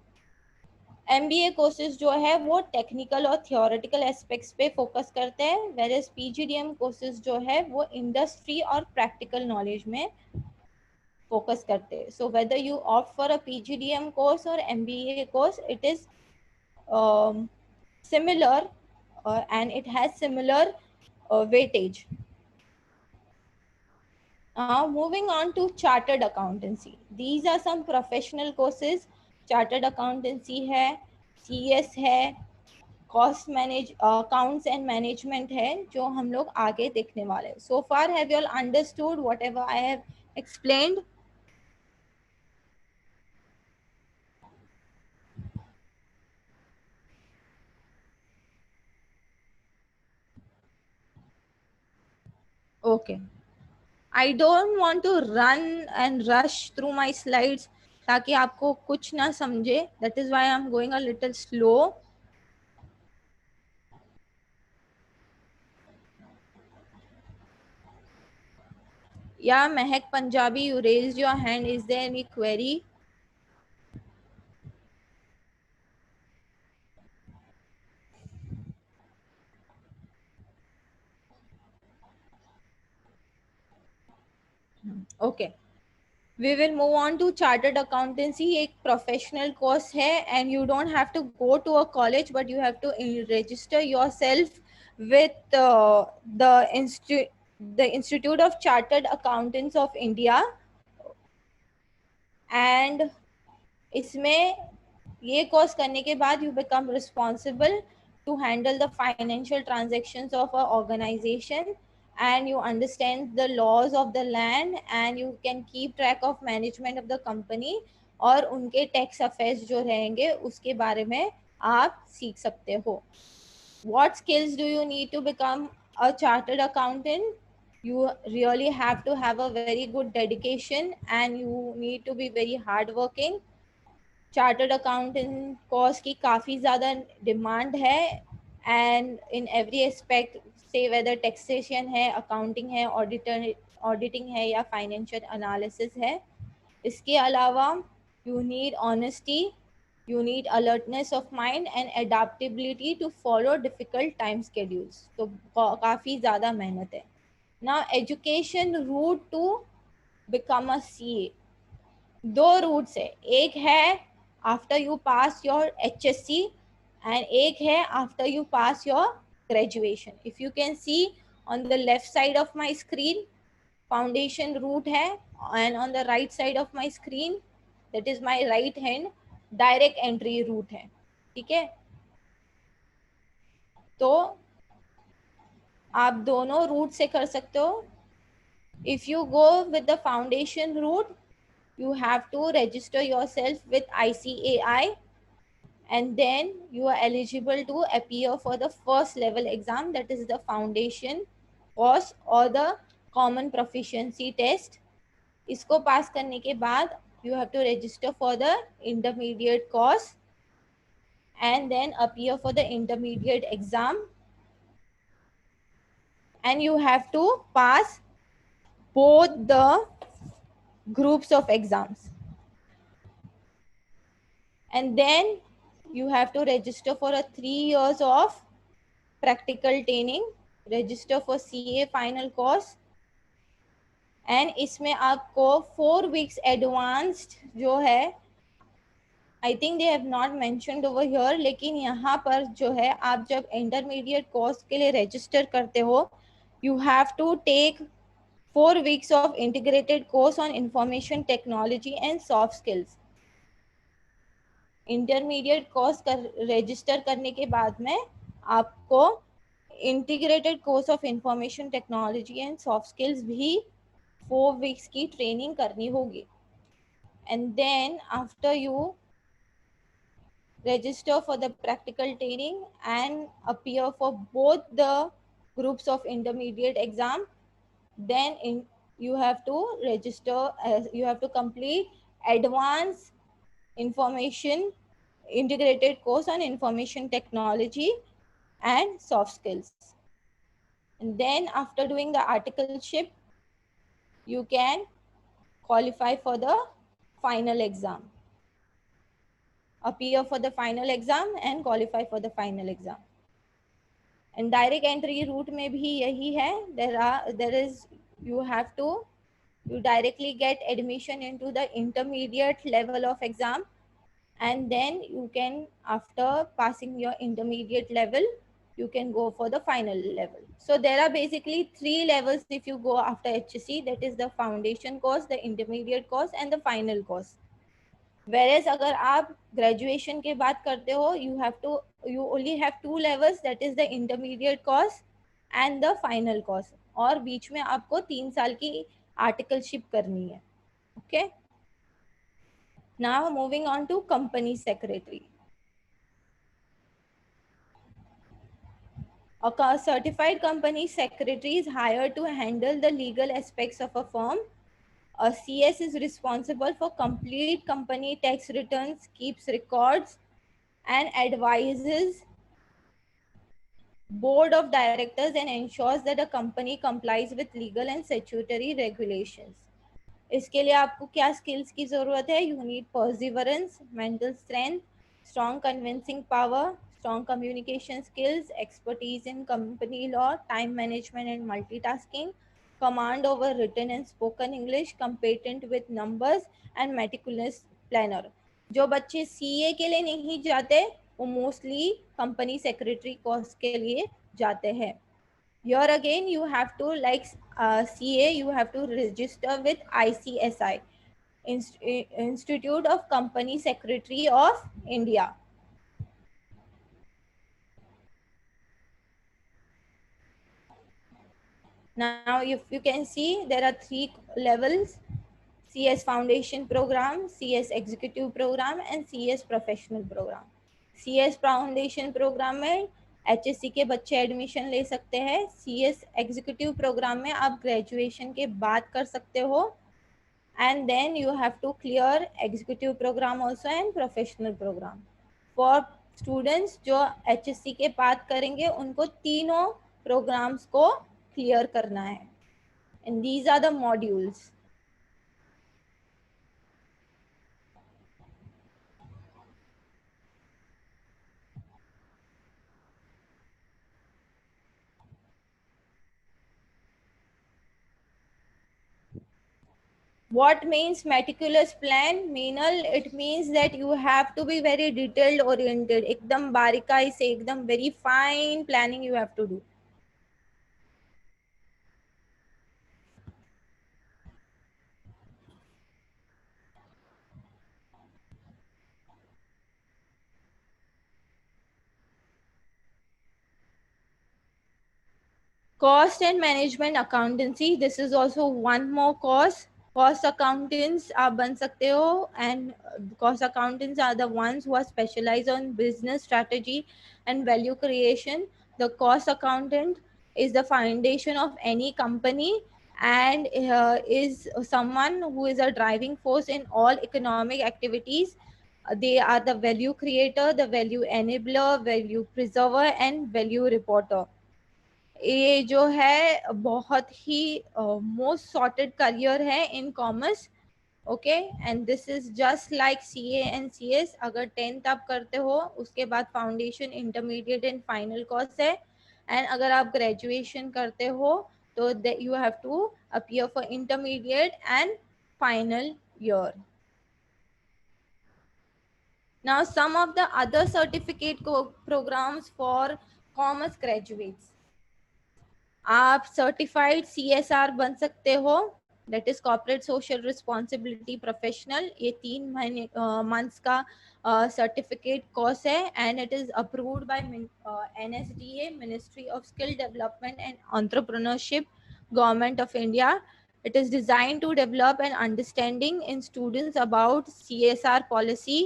B: MBA courses जो है वो टेक्निकल और थियोरेटिकल एस्पेक्ट्स पे फोकस करते हैं, whereas PGDM कोर्सेज जो है वो इंडस्ट्री और प्रैक्टिकल नॉलेज में फोकस करते हैं. So whether you opt for a PGDM course or MBA course, it is similar and it has similar weightage. Moving on to chartered accountancy. These are some professional courses. Chartered accountancy है, CS है, cost manage accounts and management है, जो हम लोग आगे देखने वाले. So far have you all understood whatever I have explained? Okay. I don't want to run and rush through my slides ताकि आपको कुछ ना समझे. That is why I'm going a little slow. Yeah, Mehak Punjabi, you raised your hand. Is there any query? Okay. We will move on to chartered accountancy. एक professional course है and you don't have to go to a college, but you have to register yourself with the Institute of Chartered Accountants of India. And इसमें ये course करने के बाद you become responsible to handle the financial transactions of a organization, and you understand the laws of the land, and you can keep track of management of the company, और उनके tax affairs जो रहेंगे उसके बारे में आप सीख सकते हो. What skills do you need to become a chartered accountant? You really have to have a very good dedication, and you need to be very hardworking. Chartered accountant course की काफ़ी ज़्यादा डिमांड है, एंड इन एवरी एस्पेक्ट, से weather taxation है, accounting है, auditing है या financial analysis है. इसके अलावा you need honesty, you need alertness of mind and adaptability to follow difficult time schedules. तो काफ़ी ज़्यादा मेहनत है. Now education route to become a CA. दो रूट्स है, एक है after you pass your HSC and एक है after you pass your graduation. If you can see on the left side of my screen foundation route है, and on the right side of my screen, that is my right hand, direct entry route है. ठीक है, तो आप दोनों root से कर सकते हो. If you go with the foundation route, you have to register yourself with ICAI, and then you are eligible to appear for the first level exam, that is the foundation course or the common proficiency test. इसको पास करने के बाद you have to register for the intermediate course and then appear for the intermediate exam, and you have to pass both the groups of exams. And then you have to register for a 3 years of practical training, register for CA final course, and इसमें आपको 4 weeks advanced जो है, I think they have not mentioned over here, लेकिन यहाँ पर जो है आप जब intermediate course के लिए register करते हो, you have to take 4 weeks of integrated course on information technology and soft skills. Intermediate course register करने के बाद में आपको integrated course of information technology and soft skills भी 4 वीक्स की ट्रेनिंग करनी होगी. And then after you register for the practical training and appear for both the groups of intermediate exam, then you have to register you have to complete advanced information integrated course on information technology and soft skills. And then after doing the articleship, you can qualify for the final exam, appear for the final exam and qualify for the final exam. And direct entry route में भी यही है, there is you have to you directly get admission into the intermediate level of exam, and then you can, after passing your intermediate level, you can go for the final level. So there are basically 3 levels if you go after HSC, that is the foundation course, the intermediate course and the final course. Whereas अगर आप graduation के बाद करते हो, you only have 2 levels, that is the intermediate course and the final course, और बीच में आपको 3 साल की articleship करनी है. Okay. Now moving on to company secretary. A certified company secretary is hired to handle the legal aspects of a firm. A CS is responsible for complete company tax returns, keeps records, and advises board of directors and ensures that a company complies with legal and statutory regulations. इसके लिए आपको क्या skills की जरूरत है? You need perseverance, mental strength, strong convincing power, strong communication skills, expertise in company law, time management and multitasking, command over written and spoken English, competent with numbers and meticulous planner. जो बच्चे CA के लिए नहीं जाते वो mostly company secretary course के लिए जाते हैं. Here again you have to, like CA, you have to register with ICSI, Institute of Company Secretary of India. Now if you can see, there are 3 levels: CS Foundation Program, CS Executive Program and CS Professional Program. CS Foundation Program में HSC के बच्चे admission ले सकते हैं. CS Executive Program में आप graduation के बाद कर सकते हो. And then you have to clear Executive Program also and Professional Program. For students जो HSC के बाद करेंगे उनको तीनों programs को clear करना है. And these are the modules. What means meticulous plan? Meenal, it means that you have to be very detailed oriented. एकदम बारीकाई से, एकदम very fine planning you have to do. Cost and management accountancy, this is also one more course. Cost accountants आप बन सकते हो, and cost accountants are the ones who are specialized on business strategy and value creation. The cost accountant is the foundation of any company and is someone who is a driving force in all economic activities. They are the value creator, the value enabler, value preserver and value reporter. ये जो है बहुत ही most sorted career है in commerce. Okay, and this is just like CA and CS. अगर 10th आप करते हो उसके बाद foundation, intermediate and final course है. एंड अगर आप ग्रेजुएशन करते हो तो you have to appear for intermediate and final year. Now some of the other certificate programs for commerce graduates. आप सर्टिफाइड CSR बन सकते हो, that is corporate social responsibility professional. ये 3 महीने मंथ्स का सर्टिफिकेट कोर्स है and it is approved by NSDA, ministry of skill development and entrepreneurship, government of India. It is designed to develop an understanding in students about CSR policy,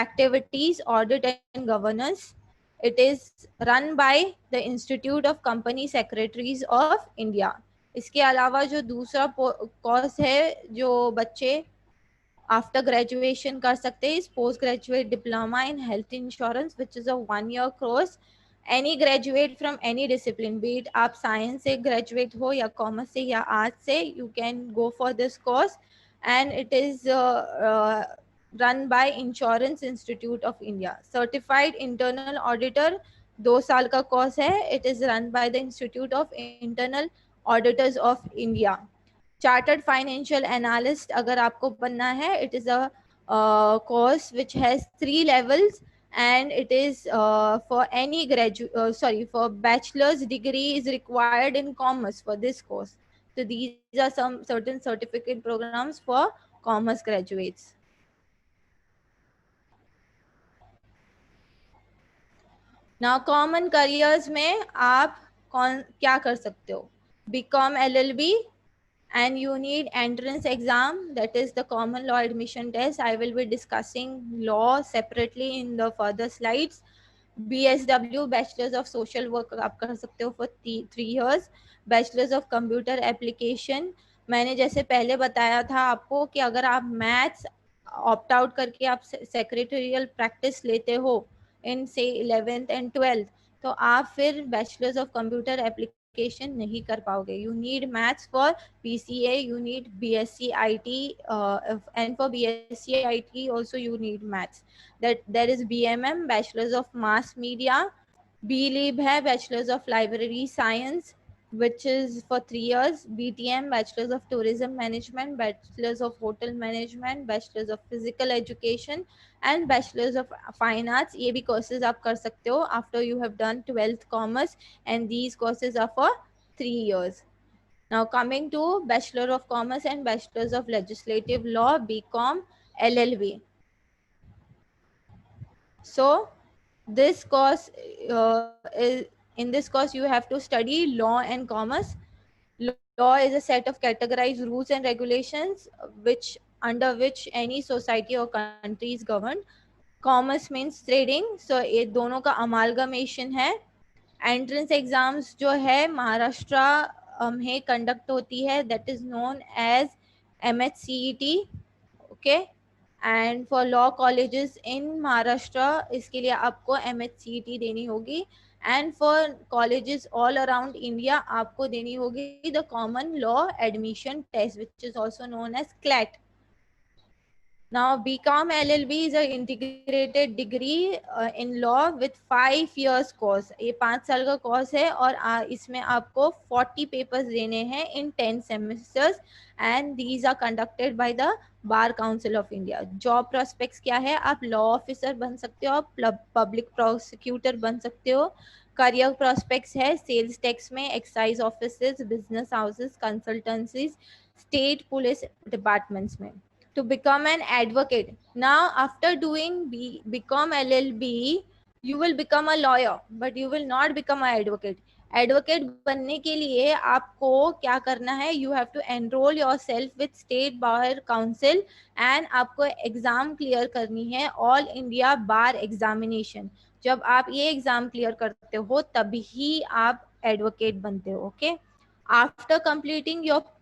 B: activities, audit and governance. It is run by the Institute of Company Secretaries of India. इसके अलावा जो दूसरा course है जो बच्चे after graduation कर सकते हैं, इस post graduate diploma in health insurance which is a 1-year course. Any graduate from any discipline, B it आप साइंस से ग्रेजुएट हो या कॉमर्स से या आर्ट्स से, you can go for this course and it is run by Insurance Institute of India. Certified Internal Auditor 2 साल का कोर्स है. It is run by the Institute of Internal Auditors of India. Chartered Financial Analyst अगर आपको बनना है, it is a course which has 3 levels and it is for any for bachelor's degree is required in commerce for this course. So these are some certain certificate programs for commerce graduates. Now common careers में आप क्या कर सकते हो? BCom LLB and you need entrance exam, that is the common law admission test. I will be discussing law separately in the further slides. BSW, Bachelor's of Social Work आप कर सकते हो for 3 years. Bachelor's of Computer Application, मैंने जैसे पहले बताया था आपको कि अगर आप मैथ्स ऑप्ट आउट करके आप सेक्रेटरियल प्रैक्टिस लेते हो इन से 11th and 12th, तो आप फिर बैचलर्स ऑफ कंप्यूटर एप्लीकेशन नहीं कर पाओगे. You need maths for PCA, you need BSc IT, and for BSc IT also you need maths. That there is BMM, Bachelors of Mass Media. BLib है Bachelors of Library Science, which is for 3 years. BTM, Bachelors of Tourism Management, Bachelors of Hotel Management, Bachelors of Physical Education and Bachelors of Fine Arts. ये भी courses आप कर सकते हो after you have done 12th commerce, and these courses are for 3 years. Now coming to Bachelor of Commerce and Bachelors of Legislative Law, BCom, LLB. So this course in this course you have to study law and commerce. Law is a set of categorized rules and regulations which under which any society or country is governed. Commerce means trading, so ये दोनों का amalgamation है. Entrance exams जो है महाराष्ट्र में conduct होती है, that is known as MHCET. Okay, and for law colleges in Maharashtra इसके लिए आपको MHCET देनी होगी, and for colleges all around India आपको देनी होगी the common law admission test which is also known as CLAT. Now BCom LLB is an integrated degree in law with 5 years course. ये 5 साल का कोर्स है और इसमें आपको 40 पेपर्स देने हैं in 10 semesters, and these are conducted by the Bar Council of India. Job prospects क्या है? आप law officer बन सकते हो, आप public prosecutor बन सकते हो. करियर प्रोस्पेक्ट्स है सेल्स टैक्स में, excise offices, business houses, consultancies, state police departments में. To become an advocate, now after doing BCom LLB you will become a lawyer but you will not become an advocate. Advocate बनने के लिए आपको क्या करना है? You have to enrol yourself with state bar council and आपको exam clear करनी है, ऑल इंडिया बार एग्जामिनेशन. जब आप ये एग्जाम क्लियर करते हो तभी आप एडवोकेट बनते हो. Okay, after completing your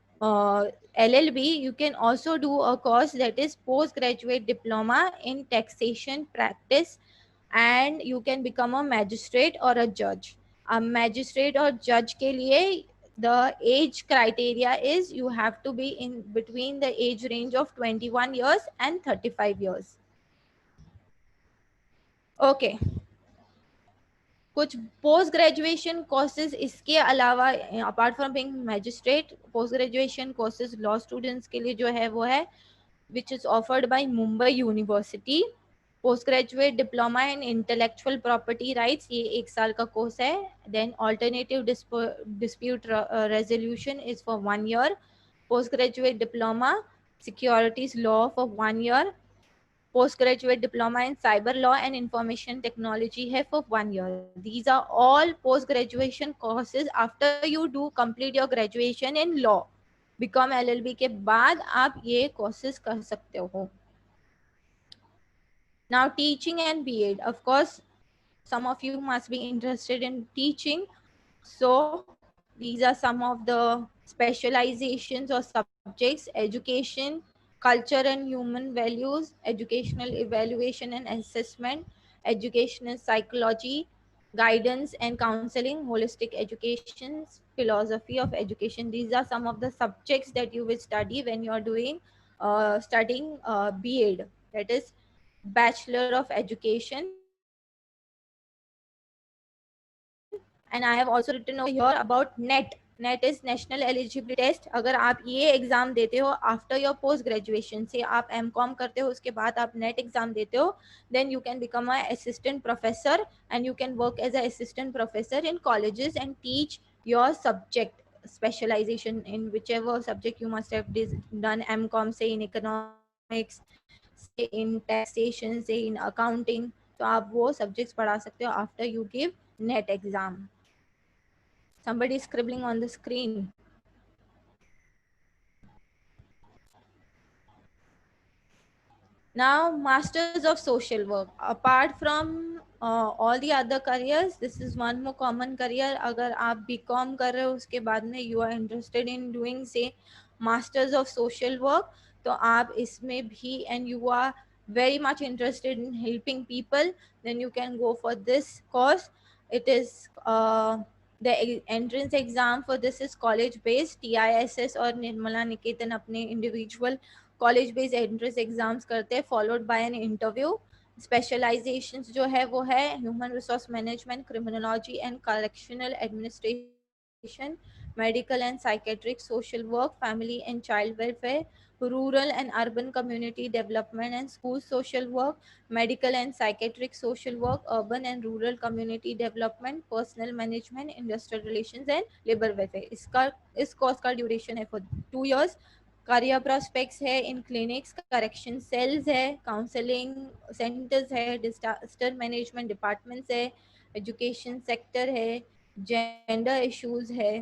B: LLB, you can also do a course that is postgraduate diploma in taxation practice, and you can become a magistrate or a judge. A magistrate or judge के लिए the age criteria is you have to be in between the age range of 21 years and 35 years. Okay. कुछ post graduation courses इसके अलावा apart from being magistrate, post graduation courses law students के लिए जो है वो है which is offered by Mumbai university. Post graduate diploma in intellectual property rights, ये 1 साल का कोर्स है. Then alternative dispute resolution is for 1 year. Post graduate diploma securities law for 1 year. Postgraduate diploma in cyber law and information technology है for 1 year. These are all post graduation courses after you do complete your graduation in law. BCom LLB के बाद आप ये courses कर सकते हो. Now teaching and B.Ed, of course some of you must be interested in teaching, so these are some of the specializations or subjects: education, culture and human values, educational evaluation and assessment, educational psychology, guidance and counseling, holistic education, philosophy of education. These are some of the subjects that you will study when you are doing studying B.Ed, that is Bachelor of Education. And I have also written over here about NET. NET is national eligibility test. अगर आप ये exam देते हो after your post graduation, से आप MCom करते हो उसके बाद आप नेट एग्जाम देते हो, then you can become a assistant professor and you can work as a assistant professor in colleges and teach your subject specialization in whichever subject you must have done MCom, say in economics, say in taxation, say in accounting. तो आप वो subjects पढ़ा सकते हो after you give NET exam. Somebody is scribbling on the screen. Now, Masters of Social Work. Apart from all the other careers, this is one more common career. अगर आप BCom कर रहे हो उसके बाद में you are interested in doing say Masters of Social Work, तो आप इसमें भी and you are very much interested in helping people, then you can go for this course. It is the entrance exam for this is college based. TISS और निर्मला निकेतन अपने individual college based entrance exams करते हैं, followed by an interview. Specializations जो है वो है human resource management, criminology and correctional administration, medical and psychiatric, social work, family and child welfare, rural and urban community development and school social work, medical and psychiatric social work, urban and rural community development, personal management, industrial relations and labor welfare. इसका इस course का duration है for 2 years. career prospects है इन clinics, correction sales है, counselling centres है, disaster management departments है, education sector है, gender issues है,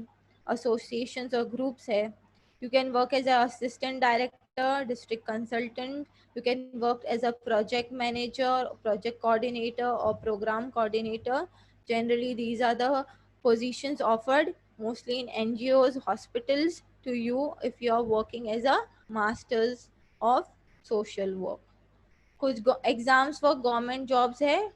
B: एसोसिएशंस और ग्रुप्स है. You can work as an assistant director, district consultant. You can work as a project manager, project coordinator, or program coordinator. Generally, these are the positions offered mostly in NGOs, hospitals to you if you are working as a masters of social work. कुछ exams for government jobs है.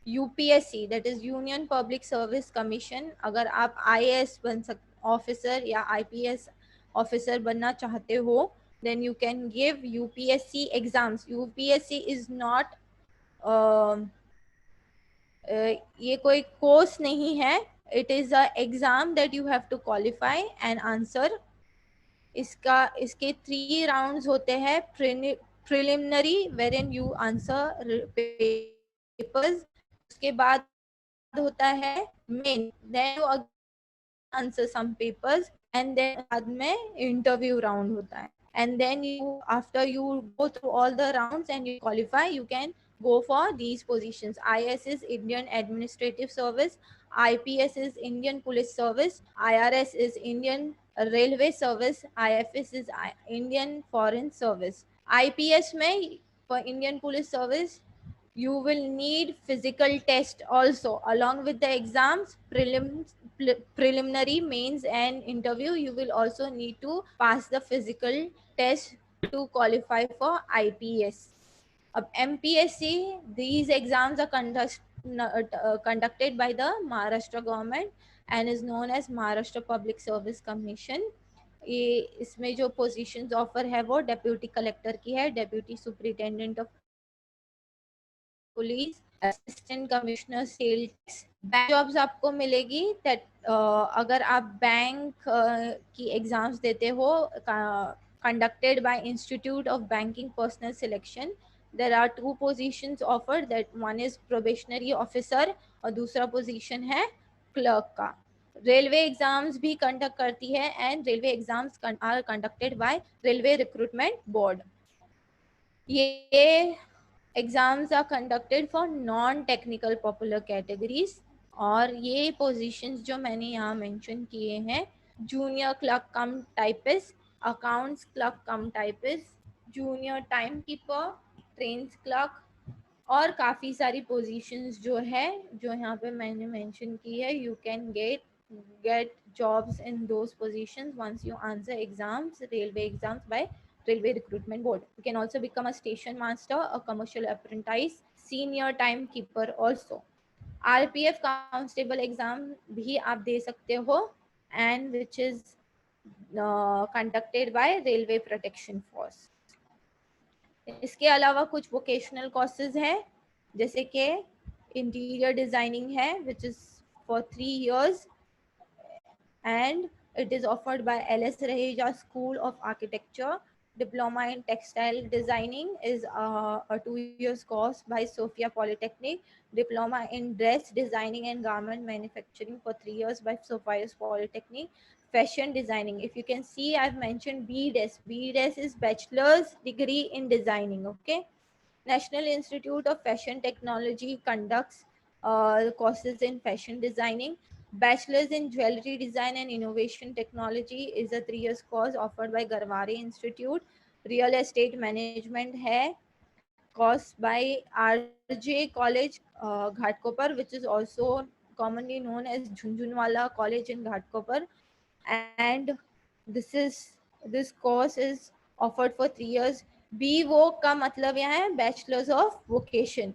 B: UPSC that is union public service commission. अगर आप IAS बन officer या IPS officer बनना चाहते हो then you can give UPSC exams. UPSC is not ये कोई कोर्स नहीं है. It is a exam that you have to qualify and answer. इसके 3 rounds होते हैं. Preliminary wherein you answer papers. उसके बाद होता है main. Then you answer some papers and then बाद में interview round होता है. And then you, after you go through all the rounds and you qualify, you can go for these positions. IS is Indian Administrative Service, IPS is Indian Police Service, IRS is Indian Railway Service, IFS is Indian Foreign Service. IPS में for Indian Police Service you will need physical test also along with the exams, preliminary, mains and interview. You will also need to pass the physical test to qualify for IPS. MPSC, these exams are conducted by the Maharashtra government and is known as Maharashtra Public Service Commission. ये इसमें जो positions offer है वो deputy collector की है, deputy superintendent of police, assistant commissioner sale tax. Bank jobs आपको मिलेगी. That अगर आप बैंक की एग्जाम्स देते हो conducted by Institute of Banking Personnel Selection, there are 2 positions offered. That one is probationary officer और दूसरा पोजीशन है क्लर्क का. रेलवे एग्जाम्स भी कंडक्ट करती है and railway exams are conducted by railway recruitment board. ये exams are conducted for non technical popular categories. और ये पोजीशंस जो मैंने यहाँ मेंशन किए हैं, junior clerk cum typist, accounts clerk cum typist, junior time keeper, trains clerk और काफ़ी सारी पोजीशंस जो है जो यहाँ पे मैंने मेंशन की है. You can get jobs in those positions once you answer exams, railway exams by Railway Recruitment Board. You can also become a station master, a commercial apprentice, senior timekeeper also. RPF constable exam भी आप दे सकते हो and which is conducted by Railway Protection Force. इसके अलावा कुछ vocational courses हैं जैसे कि interior designing है which is for 3 years and it is offered by LS Raheja School of Architecture. Diploma in Textile Designing is a 2 years course by Sophia Polytechnic. Diploma in Dress Designing and Garment Manufacturing for 3 years by Sophia's Polytechnic. Fashion Designing, if you can see, I've mentioned BDES. BDES is Bachelor's Degree in Designing. Okay. National Institute of Fashion Technology conducts courses in fashion designing. Bachelor's in Jewelry Design and Innovation Technology is a 3 years course offered by Garware Institute. Real Estate Management है course by RJ College Ghatkopar, which is also commonly known as Jhunjhunwala College in Ghatkopar. And this course is offered for 3 years. BVOC का मतलब यहाँ है Bachelors of Vocation.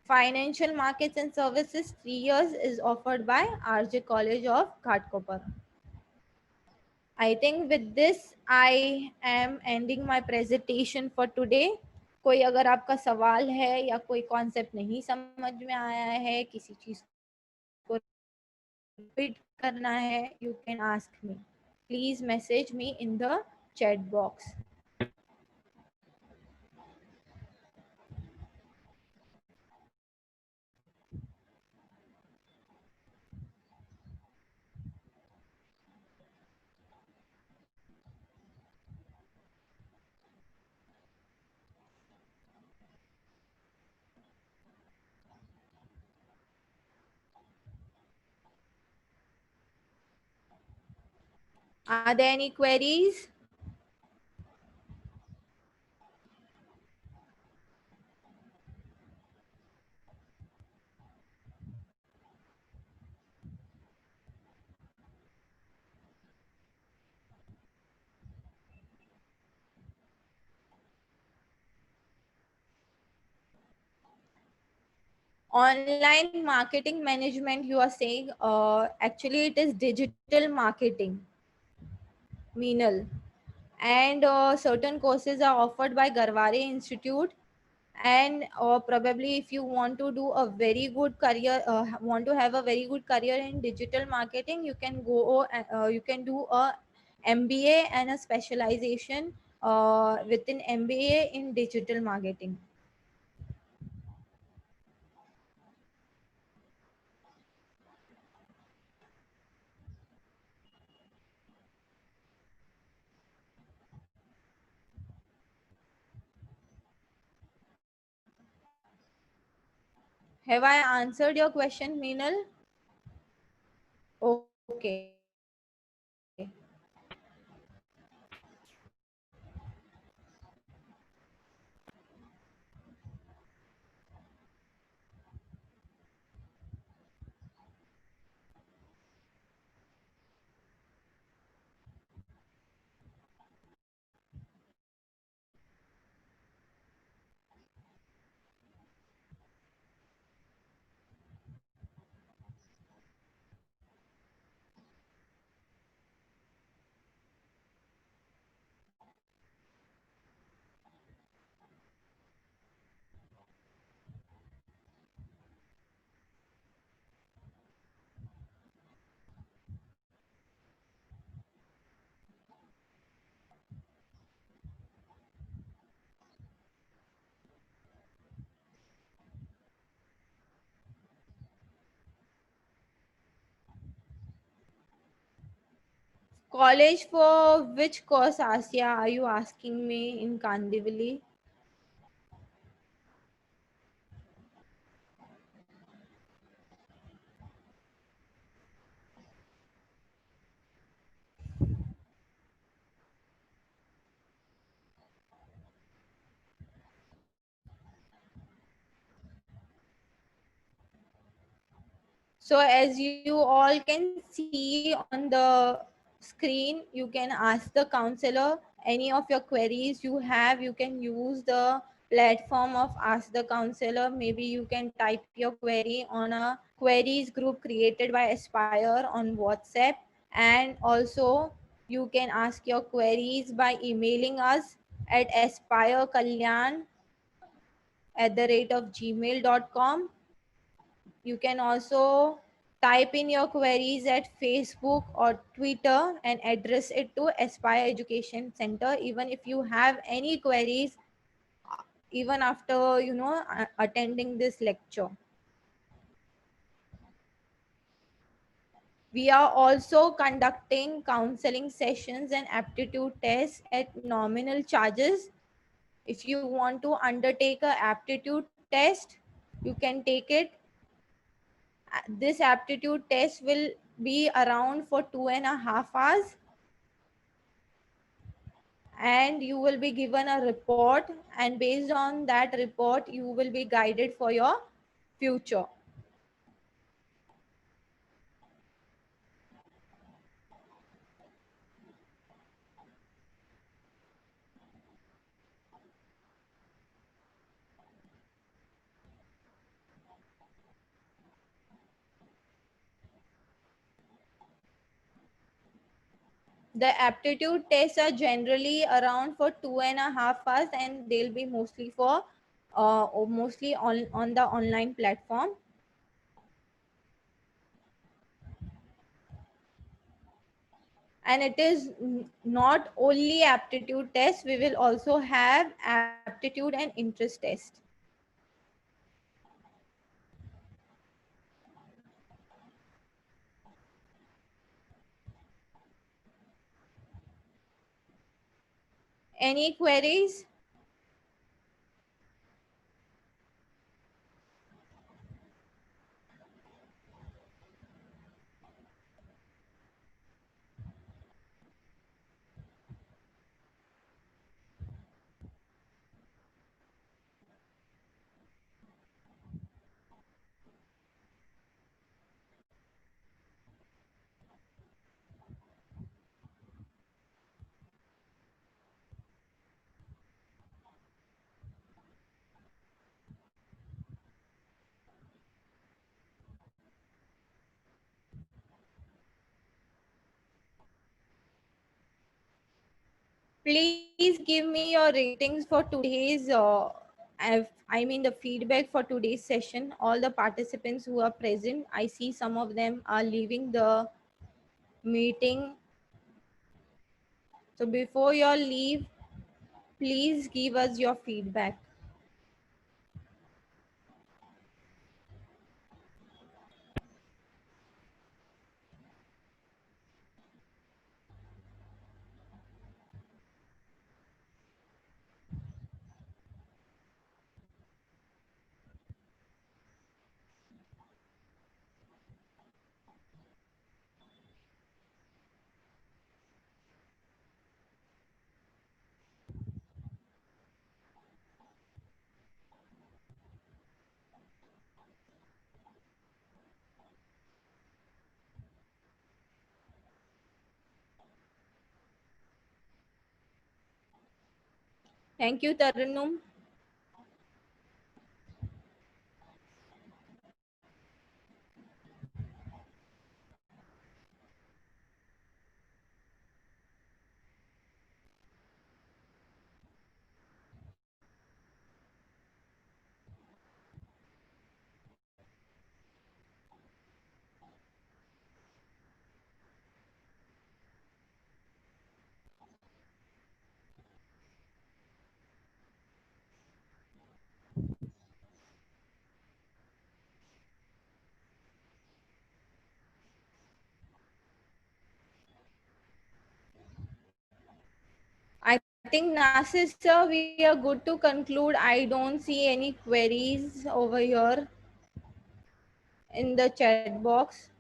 B: Financial Markets and Services 3 years is offered by RJ College of Ghatkopar. I think with this I am ending my presentation for today. कोई अगर आपका सवाल है या कोई कॉन्सेप्ट नहीं समझ में आया है, किसी चीज को रिपीट करना है, you can ask me. Please message me in the chat box. Are there any queries? Online marketing management, you are saying, actually it is digital marketing, Meenal. And certain courses are offered by Garware Institute. And probably if you want to do a very good career, want to have a very good career in digital marketing, you can go, you can do a MBA and a specialization within MBA in digital marketing. Have I answered your question, Meenal? Okay. College for which course, Asya, are you asking me in Kandivali? So as you all can see on the screen, you can ask the counselor any of your queries you have. You can use the platform of Ask the Counselor. Maybe you can type your query on a queries group created by Aspire on WhatsApp. And also you can ask your queries by emailing us at aspirekalyan@gmail.com. You can also type in your queries at Facebook or Twitter and address it to Aspire Education Center. Even if you have any queries, even after attending this lecture. We are also conducting counseling sessions and aptitude tests at nominal charges. If you want to undertake a aptitude test, you can take it. This aptitude test will be around for 2.5 hours, and you will be given a report, and based on that report you will be guided for your future. The aptitude tests are generally around for 2.5 hours, and they'll be mostly for mostly on the online platform. And it is not only aptitude test, we will also have aptitude and interest test. Any queries? Please give me your ratings for today's I mean the feedback for today's session. All the participants who are present, I see some of them are leaving the meeting. So before you all leave, please give us your feedback. Thank you, Tarannum. I think Nasir sir, we are good to conclude. I don't see any queries over here in the chat box.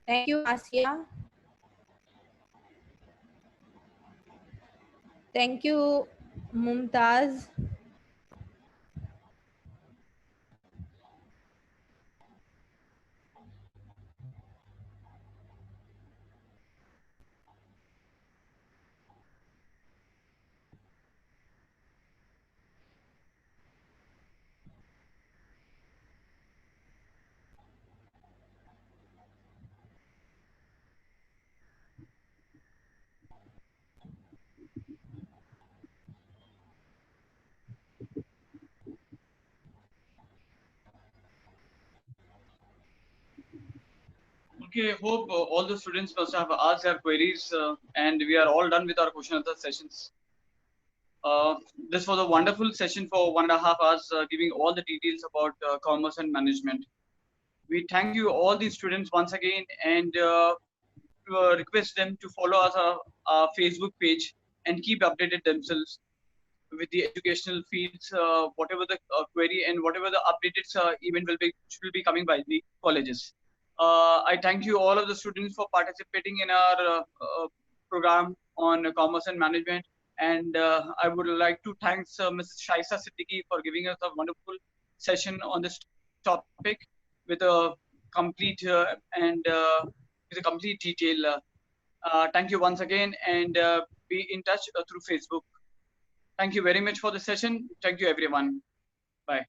B: Thank you, Asia. Thank you, Mumtaz.
A: Okay, hope all the students must have asked their queries, and we are all done with our question and answer sessions. This was a wonderful session for 1.5 hours, giving all the details about commerce and management. We thank you all these students once again, and request them to follow us our Facebook page and keep updated themselves with the educational fields, whatever the query and whatever the updated event will be coming by the colleges. I thank you all of the students for participating in our program on commerce and management, And I would like to thank Mrs. Shaisa Siddiqui for giving us a wonderful session on this topic with a complete and with a complete detail. Thank you once again, and be in touch through Facebook. Thank you very much for the session. Thank you, everyone. Bye.